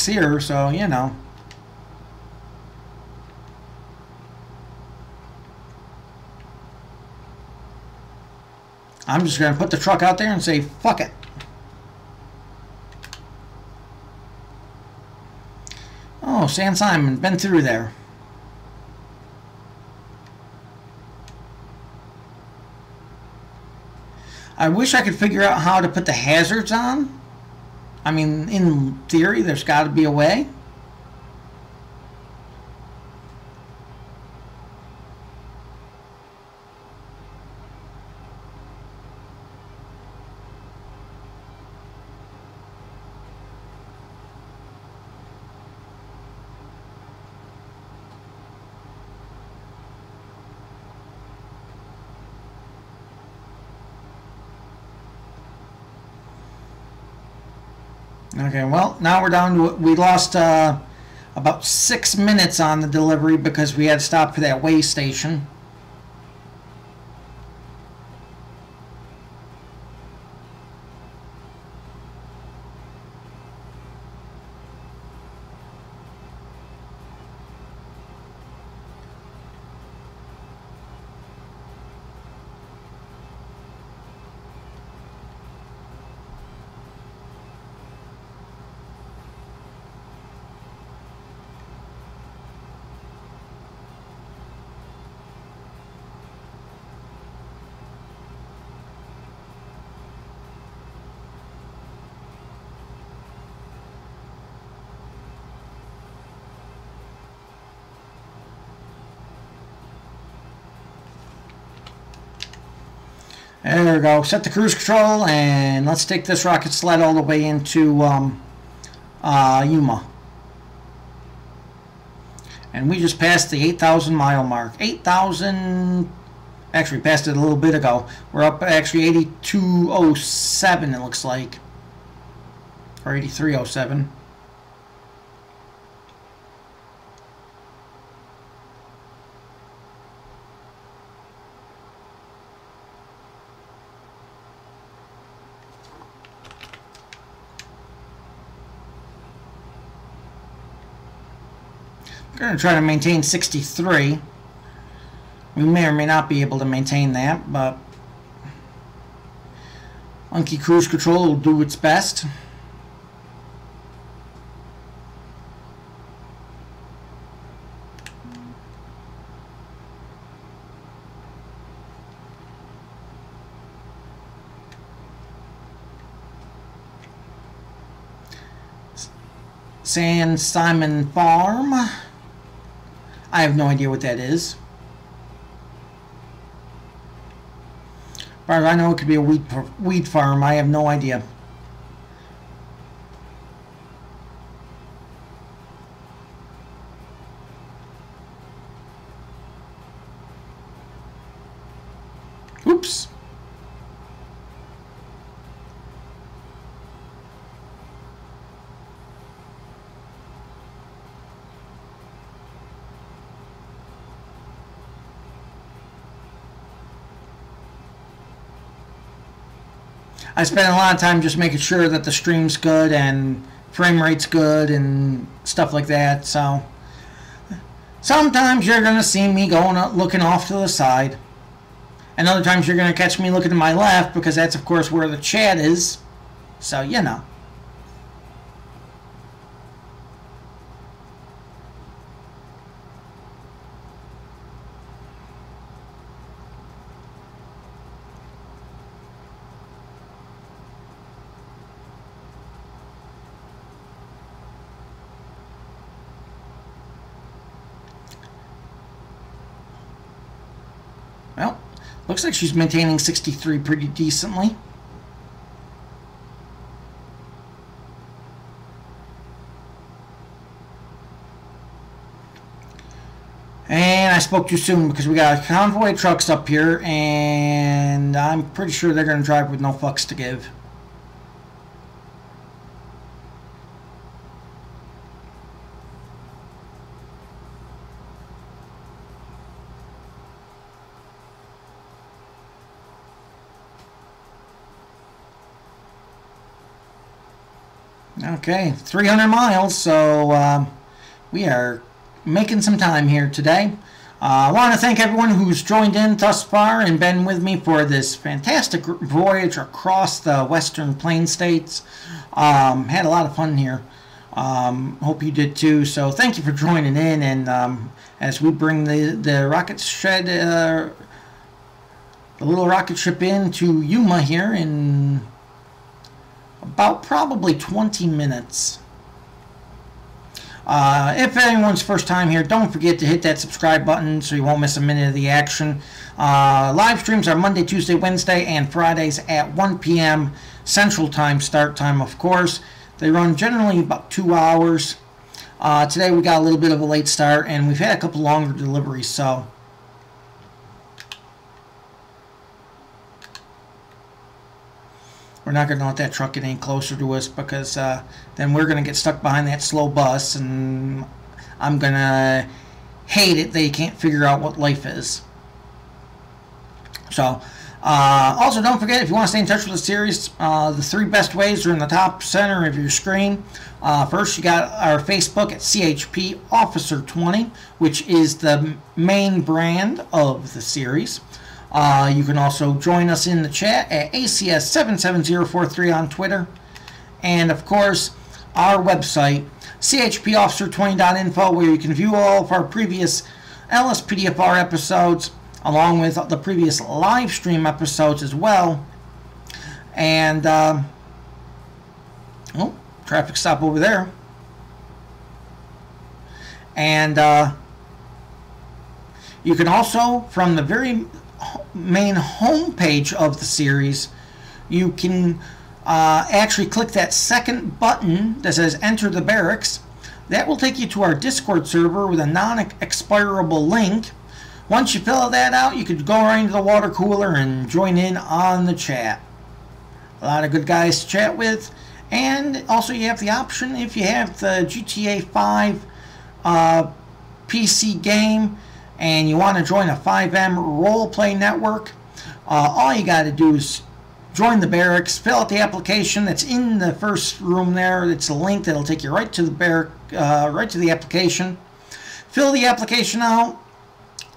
here, so you know. I'm just going to put the truck out there and say, fuck it. Oh, San Simon, been through there. I wish I could figure out how to put the hazards on. I mean, in theory, there's got to be a way. Okay, well, now we're down to, we lost about 6 minutes on the delivery because we had to stop for that weigh station. There we go. Set the cruise control, and let's take this rocket sled all the way into Yuma. And we just passed the 8,000 mile mark. 8,000, actually passed it a little bit ago. We're up actually 8207, it looks like. Or 8307. We're going to try to maintain 63. We may or may not be able to maintain that, but Monkey Cruise Control will do its best. San Simon Farm. I have no idea what that is. As far as I know, it could be a wheat farm. I have no idea. Oops. I spend a lot of time just making sure that the stream's good and frame rate's good and stuff like that. So sometimes you're going to see me going up, looking off to the side. And other times you're going to catch me looking to my left because that's, of course, where the chat is. So, you know. Well, looks like she's maintaining 63 pretty decently. And I spoke too soon because we got a convoy of trucks up here, and I'm pretty sure they're going to drive with no fucks to give. Okay, 300 miles, so we are making some time here today. I want to thank everyone who's joined in thus far and been with me for this fantastic voyage across the western plain states. Had a lot of fun here. Hope you did too, so thank you for joining in, and as we bring the rocket shed, the little rocket ship into Yuma here in about probably 20 minutes. If anyone's first time here, don't forget to hit that subscribe button so you won't miss a minute of the action. Live streams are Monday, Tuesday, Wednesday, and Fridays at 1 p.m. Central Time, start time, of course. They run generally about 2 hours. Today we got a little bit of a late start, and we've had a couple longer deliveries, so we're not going to let that truck get any closer to us, because then we're going to get stuck behind that slow bus, and I'm going to hate it that you can't figure out what life is. So, also don't forget, if you want to stay in touch with the series, the 3 best ways are in the top center of your screen. First, you got our Facebook at CHP Officer 20, which is the main brand of the series. You can also join us in the chat at ACS77043 on Twitter. And, of course, our website, chpofficer20.info, where you can view all of our previous LSPDFR episodes, along with the previous live stream episodes as well. And, oh, traffic stop over there. And you can also, from the very main home page of the series, you can actually click that second button that says enter the barracks. That will take you to our Discord server with a non-expirable link. Once you fill that out, you could go right into the water cooler and join in on the chat. A lot of good guys to chat with. And also you have the option, if you have the GTA 5 PC game and you want to join a fivem roleplay network, all you got to do is join the barracks, fill out the application that's in the first room there. It's a link that'll take you right to the right to the application. Fill the application out,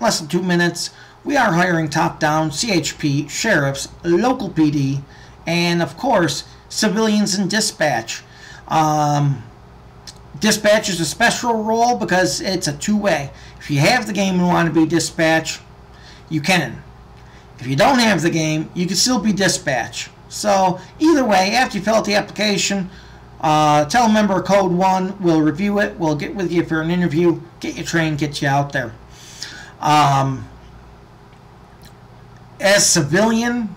less than 2 minutes. We are hiring top-down CHP, sheriffs, local PD, and of course civilians in dispatch. Dispatch is a special role because it's a two-way. If you have the game and want to be dispatch, you can. If you don't have the game, you can still be dispatch. So either way, after you fill out the application, Tell a member code 1. We'll review it. We'll get with you for an interview. Get you trained. Get you out there. As civilian,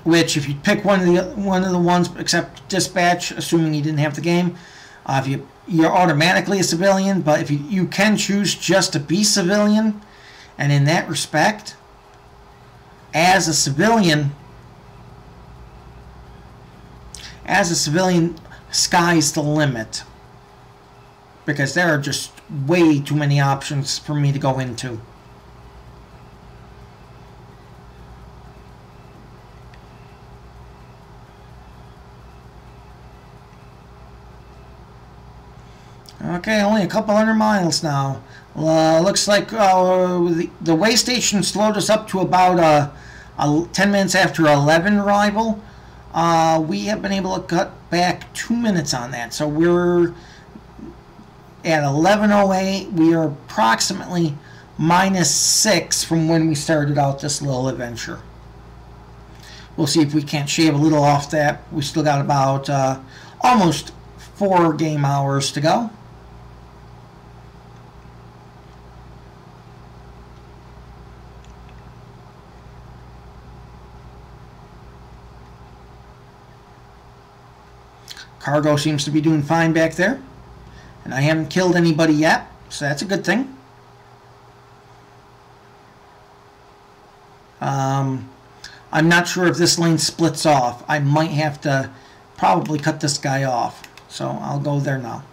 which if you pick one of the ones except dispatch, assuming you didn't have the game, you're automatically a civilian. But if you can choose just to be civilian, and in that respect, as a civilian, sky's the limit, because there are just way too many options for me to go into. Okay, only a couple hundred miles now. Looks like the way station slowed us up to about 10 minutes after 11 arrival. We have been able to cut back 2 minutes on that. So we're at 11:08. We are approximately -6 from when we started out this little adventure. We'll see if we can't shave a little off that. We still got about almost 4 game hours to go. Cargo seems to be doing fine back there, and I haven't killed anybody yet, so that's a good thing. I'm not sure if this lane splits off. I might have to probably cut this guy off, so I'll go there now.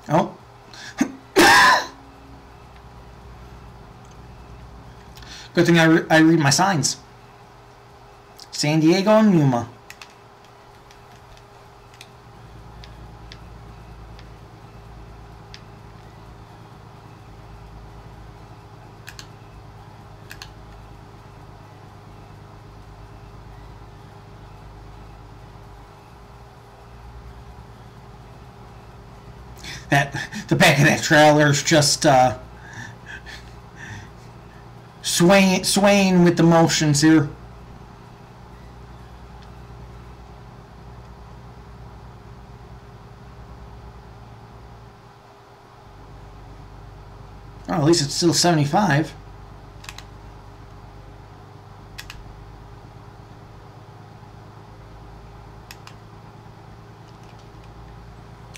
Oh. Good thing I read my signs. San Diego and Yuma. The back of that trailer is just swaying with the motions here. Oh, at least it's still 75.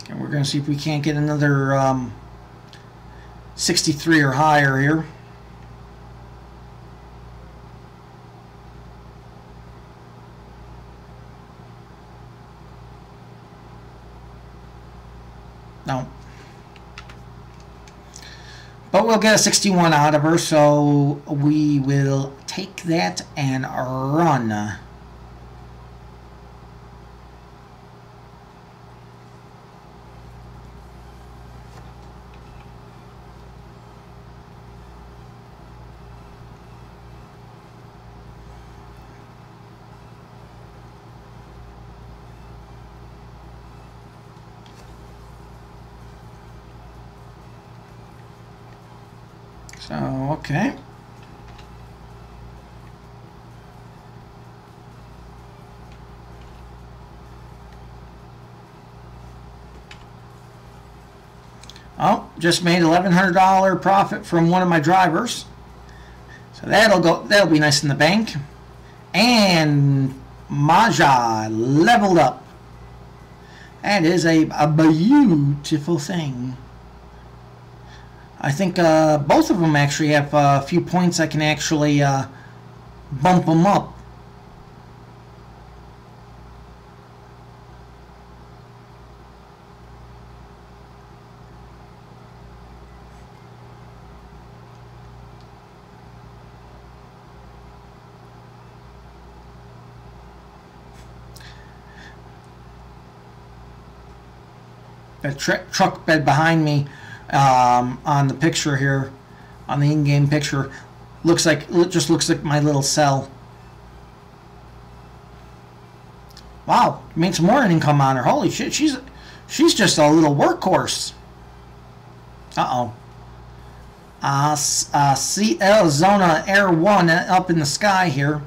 And we're going to see if we can't get another 63 or higher here. No. But we'll get a 61 out of her, so we will take that and run. So, okay. Oh, just made $1,100 profit from one of my drivers. So that'll be nice in the bank. And Maja leveled up. That is a beautiful thing. I think both of them actually have a few points I can actually bump them up. That truck bed behind me on the picture here, on the in-game picture, just looks like my little cell. Wow, made some more income on her. Holy shit, she's just a little workhorse. See Arizona Air 1 up in the sky here.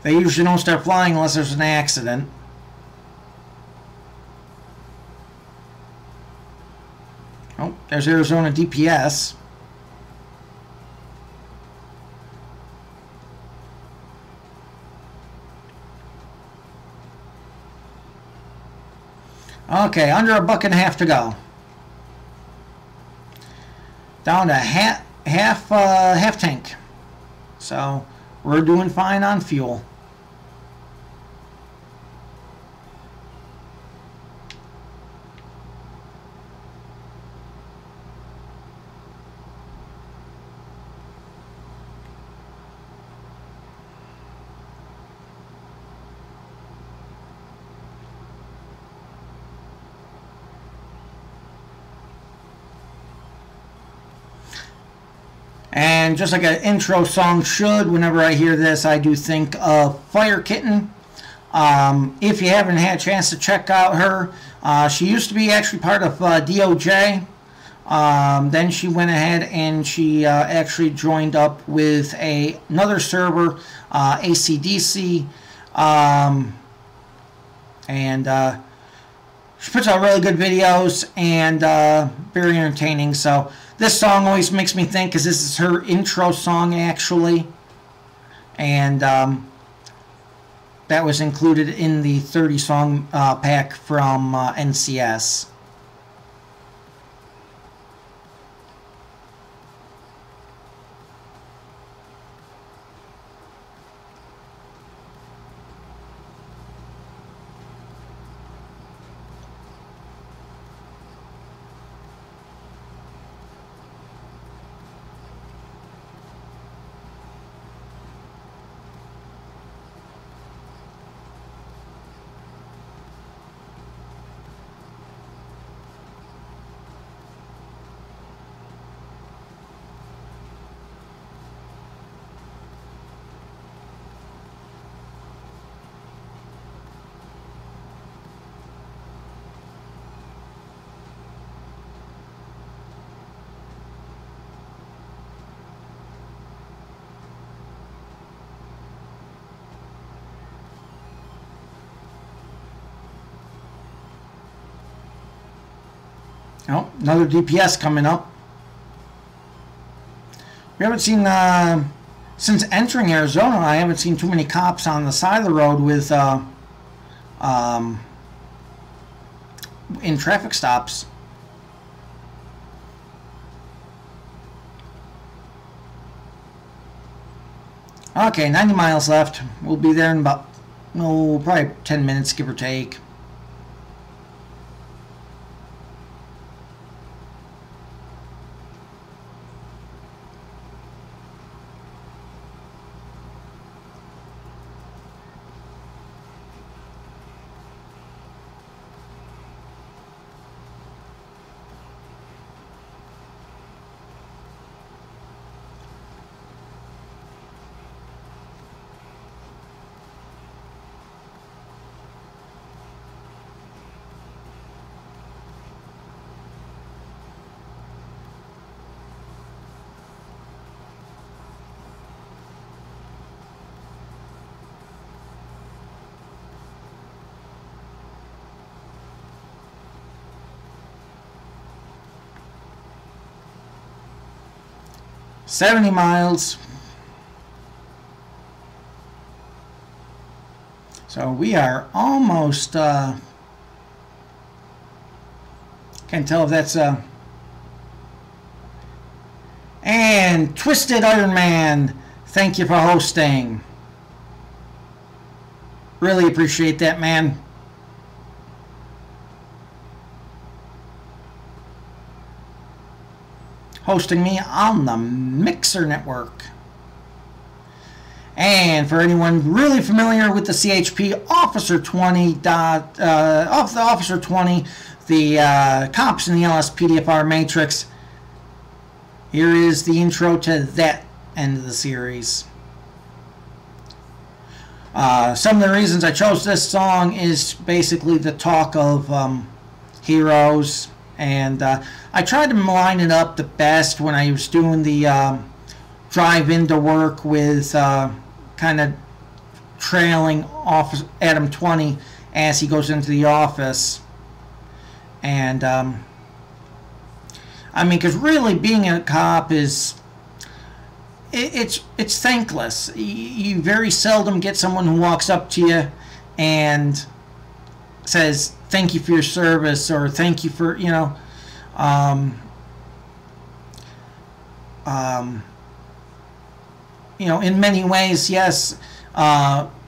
They usually don't start flying unless there's an accident. Oh, there's Arizona DPS. Okay, under $1.50 to go. Down to half tank. So we're doing fine on fuel. And just like an intro song should, whenever I hear this, I do think of Fire Kitten. If you haven't had a chance to check out her, she used to be actually part of DOJ. Then she went ahead and she actually joined up with another server, ACDC. And she puts out really good videos and very entertaining. So this song always makes me think, because this is her intro song actually, and that was included in the 30 song pack from NCS. Oh, another DPS coming up. We haven't seen, since entering Arizona, I haven't seen too many cops on the side of the road with, in traffic stops. Okay, 90 miles left. We'll be there in about, probably 10 minutes, give or take. $70 miles. So we are almost, can't tell if that's, and Twisted Iron Man, thank you for hosting. Really appreciate that, man. Hosting me on the Mixer Network. And for anyone really familiar with the CHP Officer 20, Officer 20, the cops in the LSPDFR Matrix, here is the intro to that end of the series. Some of the reasons I chose this song is basically the talk of heroes, and I tried to line it up the best when I was doing the drive into work with kind of trailing office Adam 20 as he goes into the office. And I mean, because really being a cop is it's thankless. You very seldom get someone who walks up to you and says thank you for your service, or thank you for, you know, in many ways, yes,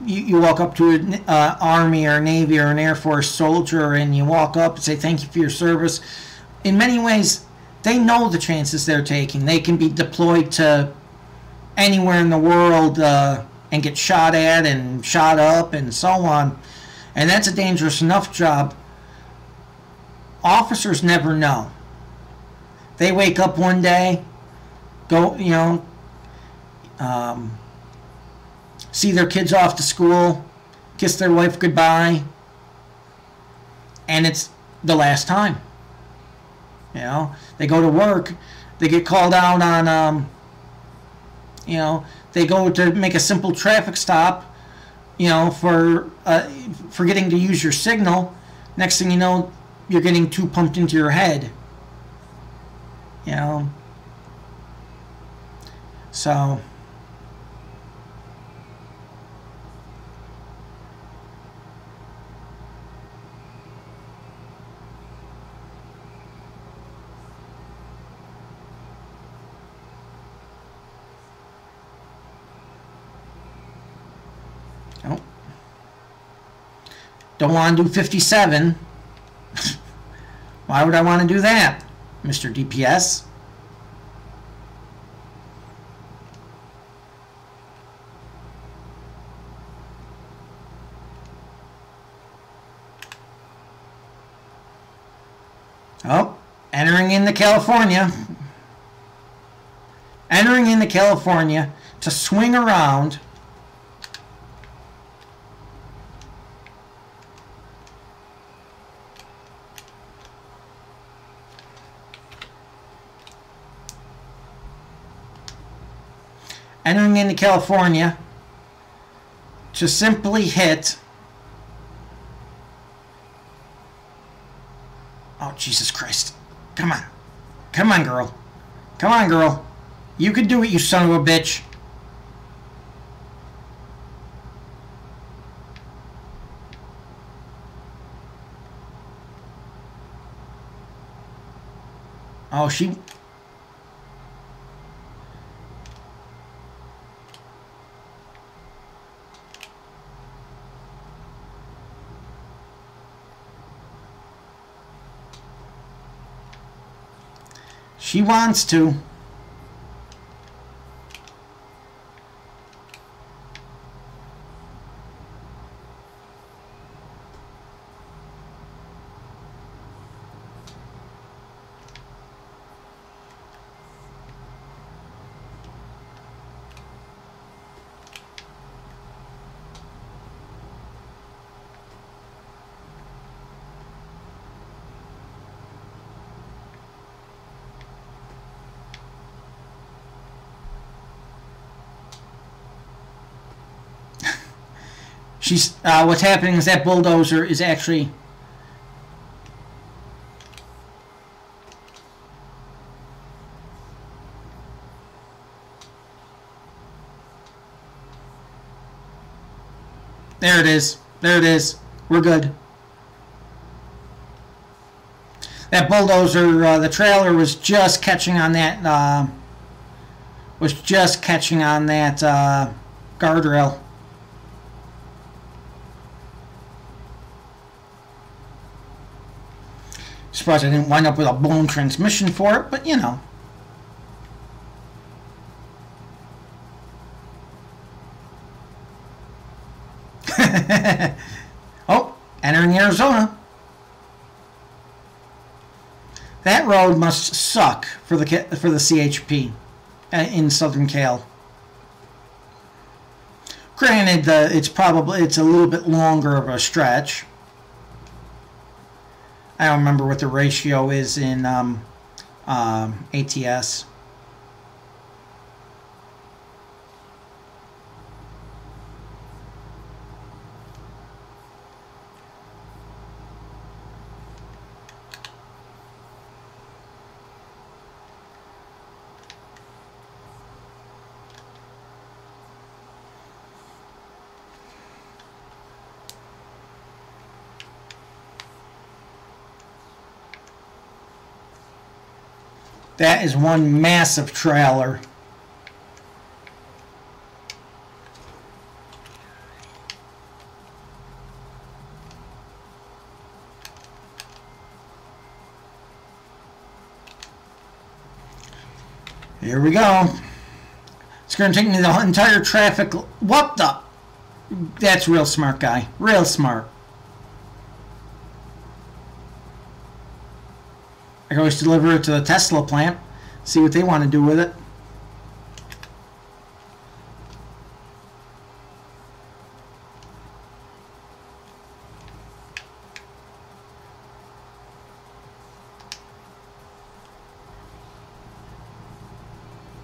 you walk up to an Army or Navy or an Air Force soldier and you walk up and say thank you for your service. In many ways, they know the chances they're taking. They can be deployed to anywhere in the world and get shot at and shot up and so on. And that's a dangerous enough job. Officers never know. They wake up one day, go, you know, see their kids off to school, kiss their wife goodbye, and it's the last time. You know, they go to work, they get called out on, you know, they go to make a simple traffic stop, you know, for forgetting to use your signal. Next thing you know, you're getting too pumped into your head. You know, so oh, don't want to do 57. Why would I want to do that, Mr. DPS? Oh, entering into California. Entering into California to swing around. Entering into California to simply hit. Oh, Jesus Christ. Come on. Come on, girl. Come on, girl. You could do it, you son of a bitch. Oh, she... She wants to. She's what's happening is that bulldozer is actually there it is. There it is. We're good. That bulldozer, the trailer was just catching on that guardrail. Surprised I didn't wind up with a blown transmission for it, but you know. Oh, entering Arizona. That road must suck for the CHP in Southern Cal. Granted, it's a little bit longer of a stretch. I don't remember what the ratio is in ATS. That is one massive trailer. Here we go. It's going to take me the entire traffic. What the? That's real smart, guy. Real smart. I can always deliver it to the Tesla plant. See what they want to do with it.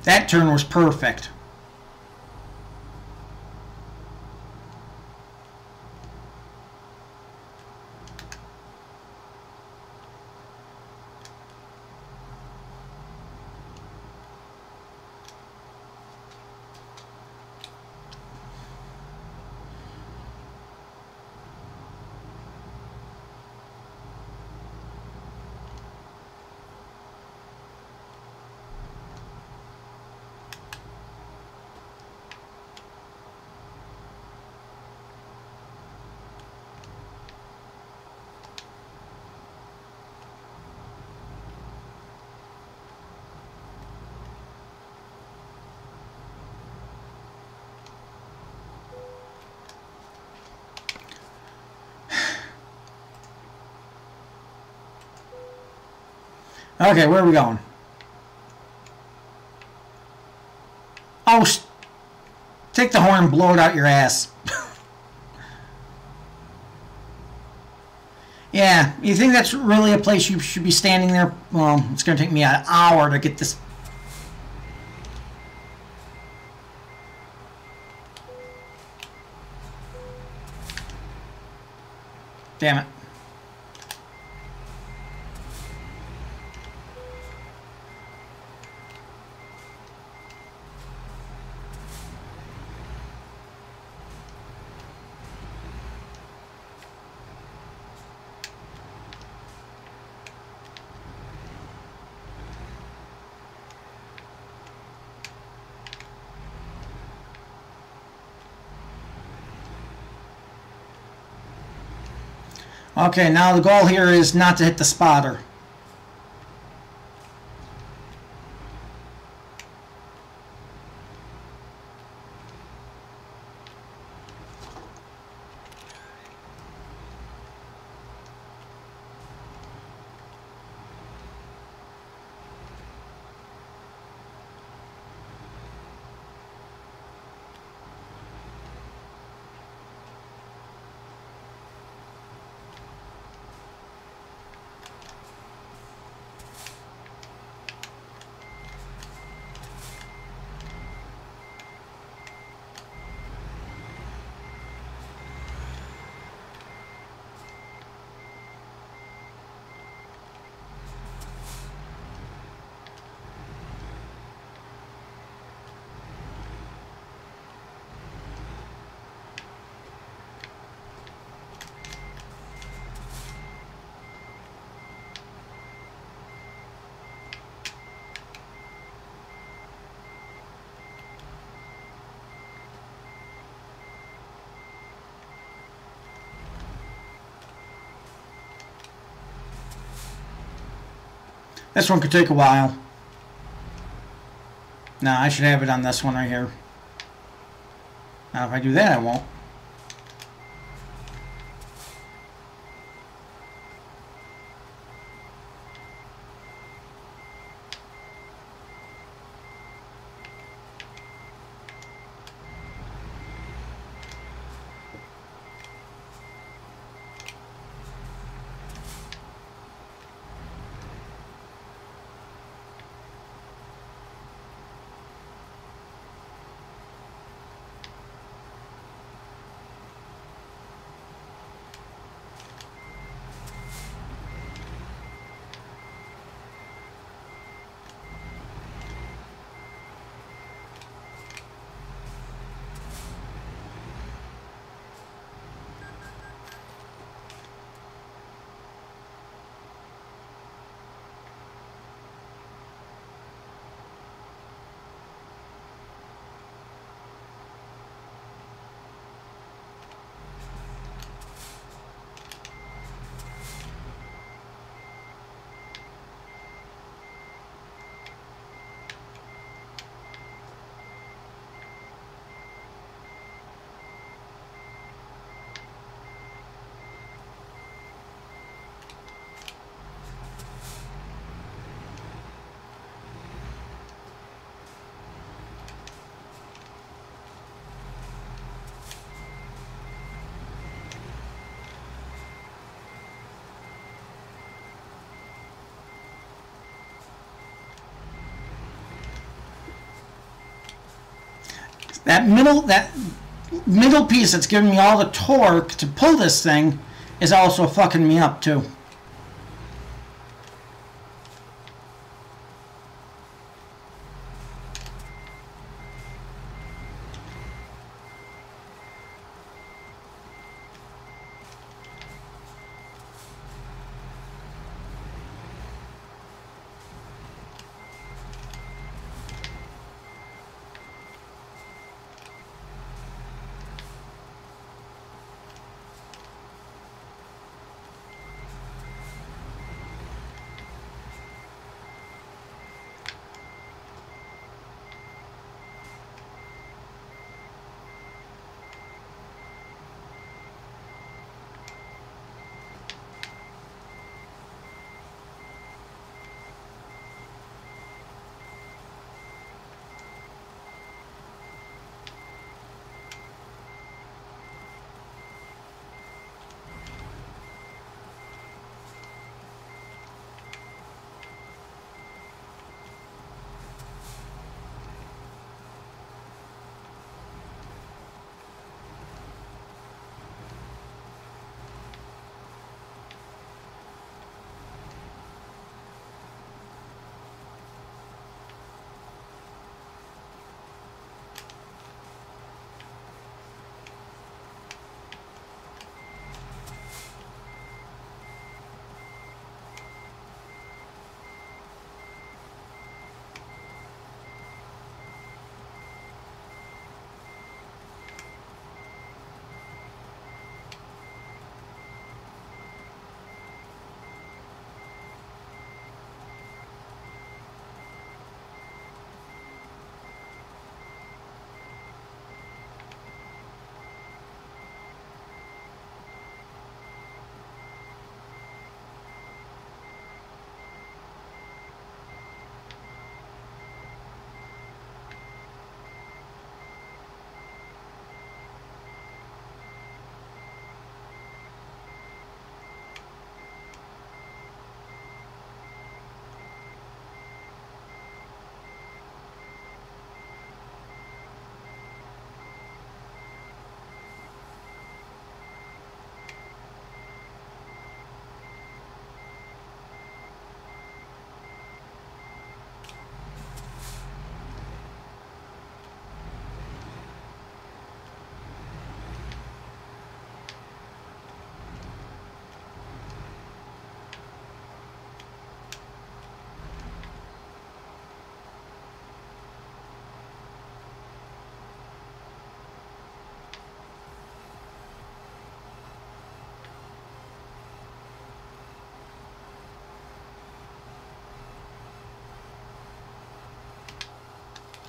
That turn was perfect. Okay, where are we going? Oh, take the horn and blow it out your ass. Yeah, you think that's really a place you should be standing there? Well, it's going to take me an hour to get this. Damn it. Okay, now the goal here is not to hit the spotter. This one could take a while. Nah, I should have it on this one right here. Now if I do that, I won't. That middle piece that's giving me all the torque to pull this thing is also fucking me up too.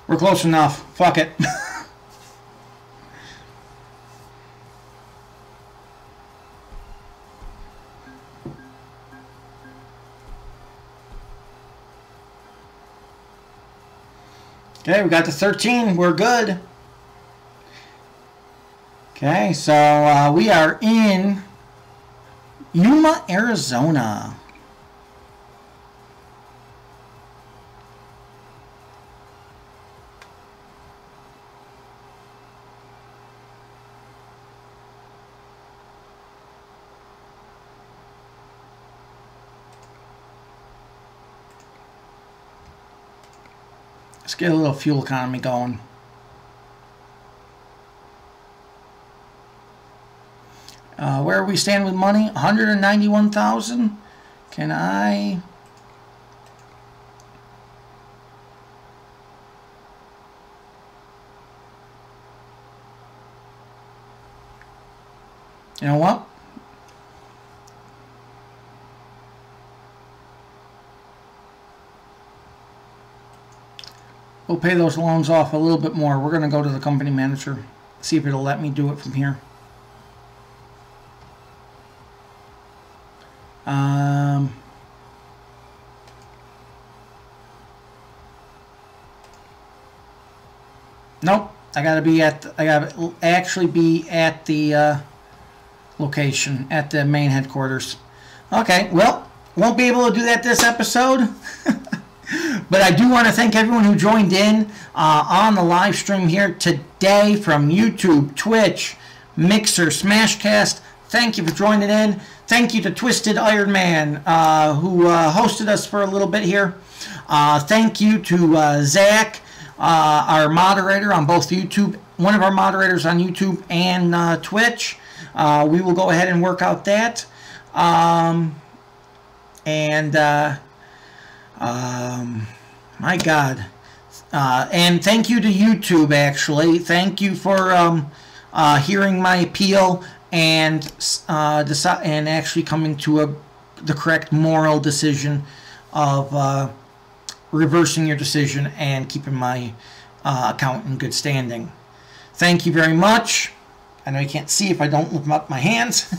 We're close enough. Fuck it. Okay, we got the 13. We're good. Okay, so we are in Yuma, Arizona. Let's get a little fuel economy going. Where are we standing with money? 191,000. Can I? You know what? We'll pay those loans off a little bit more. We're going to go to the company manager, see if it'll let me do it from here. Nope. I gotta actually be at the location, at the main headquarters. Okay, well, won't be able to do that this episode. But I do want to thank everyone who joined in on the live stream here today from YouTube, Twitch, Mixer, Smashcast. Thank you for joining in. Thank you to Twisted Iron Man, who hosted us for a little bit here. Thank you to Zach, our moderator on both YouTube, one of our moderators on YouTube and Twitch. We will go ahead and work out that. My God. And thank you to YouTube, actually. Thank you for hearing my appeal and actually coming to the correct moral decision of reversing your decision and keeping my account in good standing. Thank you very much. I know you can't see if I don't lift up my hands.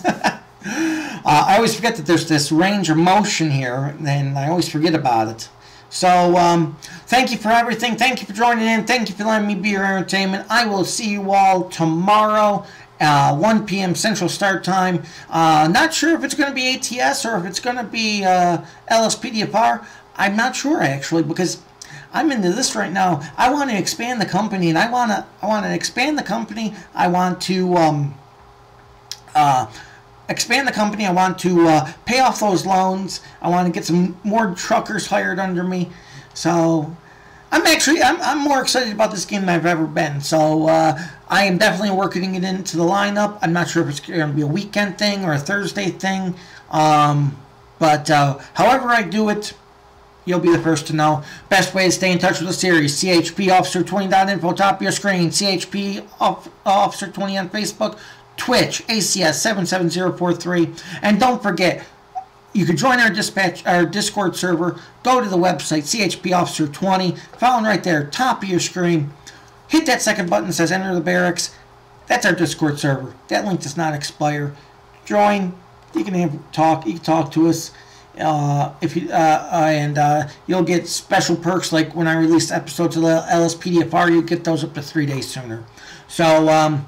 I always forget that there's this range of motion here, and I always forget about it. So, thank you for everything. Thank you for joining in. Thank you for letting me be your entertainment. I will see you all tomorrow, 1 p.m. Central Start Time. Not sure if it's going to be ATS or if it's going to be LSPDFR. I'm not sure, actually, because I'm into this right now. I want to expand the company, and I want to expand the company. I want to expand the company. I want to pay off those loans. I want to get some more truckers hired under me. So I'm more excited about this game than I've ever been. So I am definitely working it into the lineup. I'm not sure if it's going to be a weekend thing or a Thursday thing. But however I do it, you'll be the first to know. Best way to stay in touch with the series, chpofficer20.info, top of your screen, chpofficer20 on Facebook, Twitch, ACS77043. And don't forget, you can join our Discord server. Go to the website, chpofficer20, following right there, top of your screen. Hit that second button that says enter the barracks. That's our Discord server. That link does not expire. Join. You can talk to us. You'll get special perks like when I release episodes of LSPDFR, you get those up to 3 days sooner. So,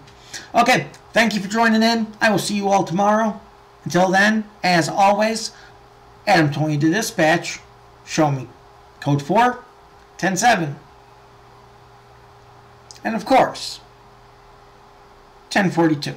okay, thank you for joining in. I will see you all tomorrow. Until then, as always, Adam told you to dispatch. Show me. Code 4, 10-7. And of course, 1042.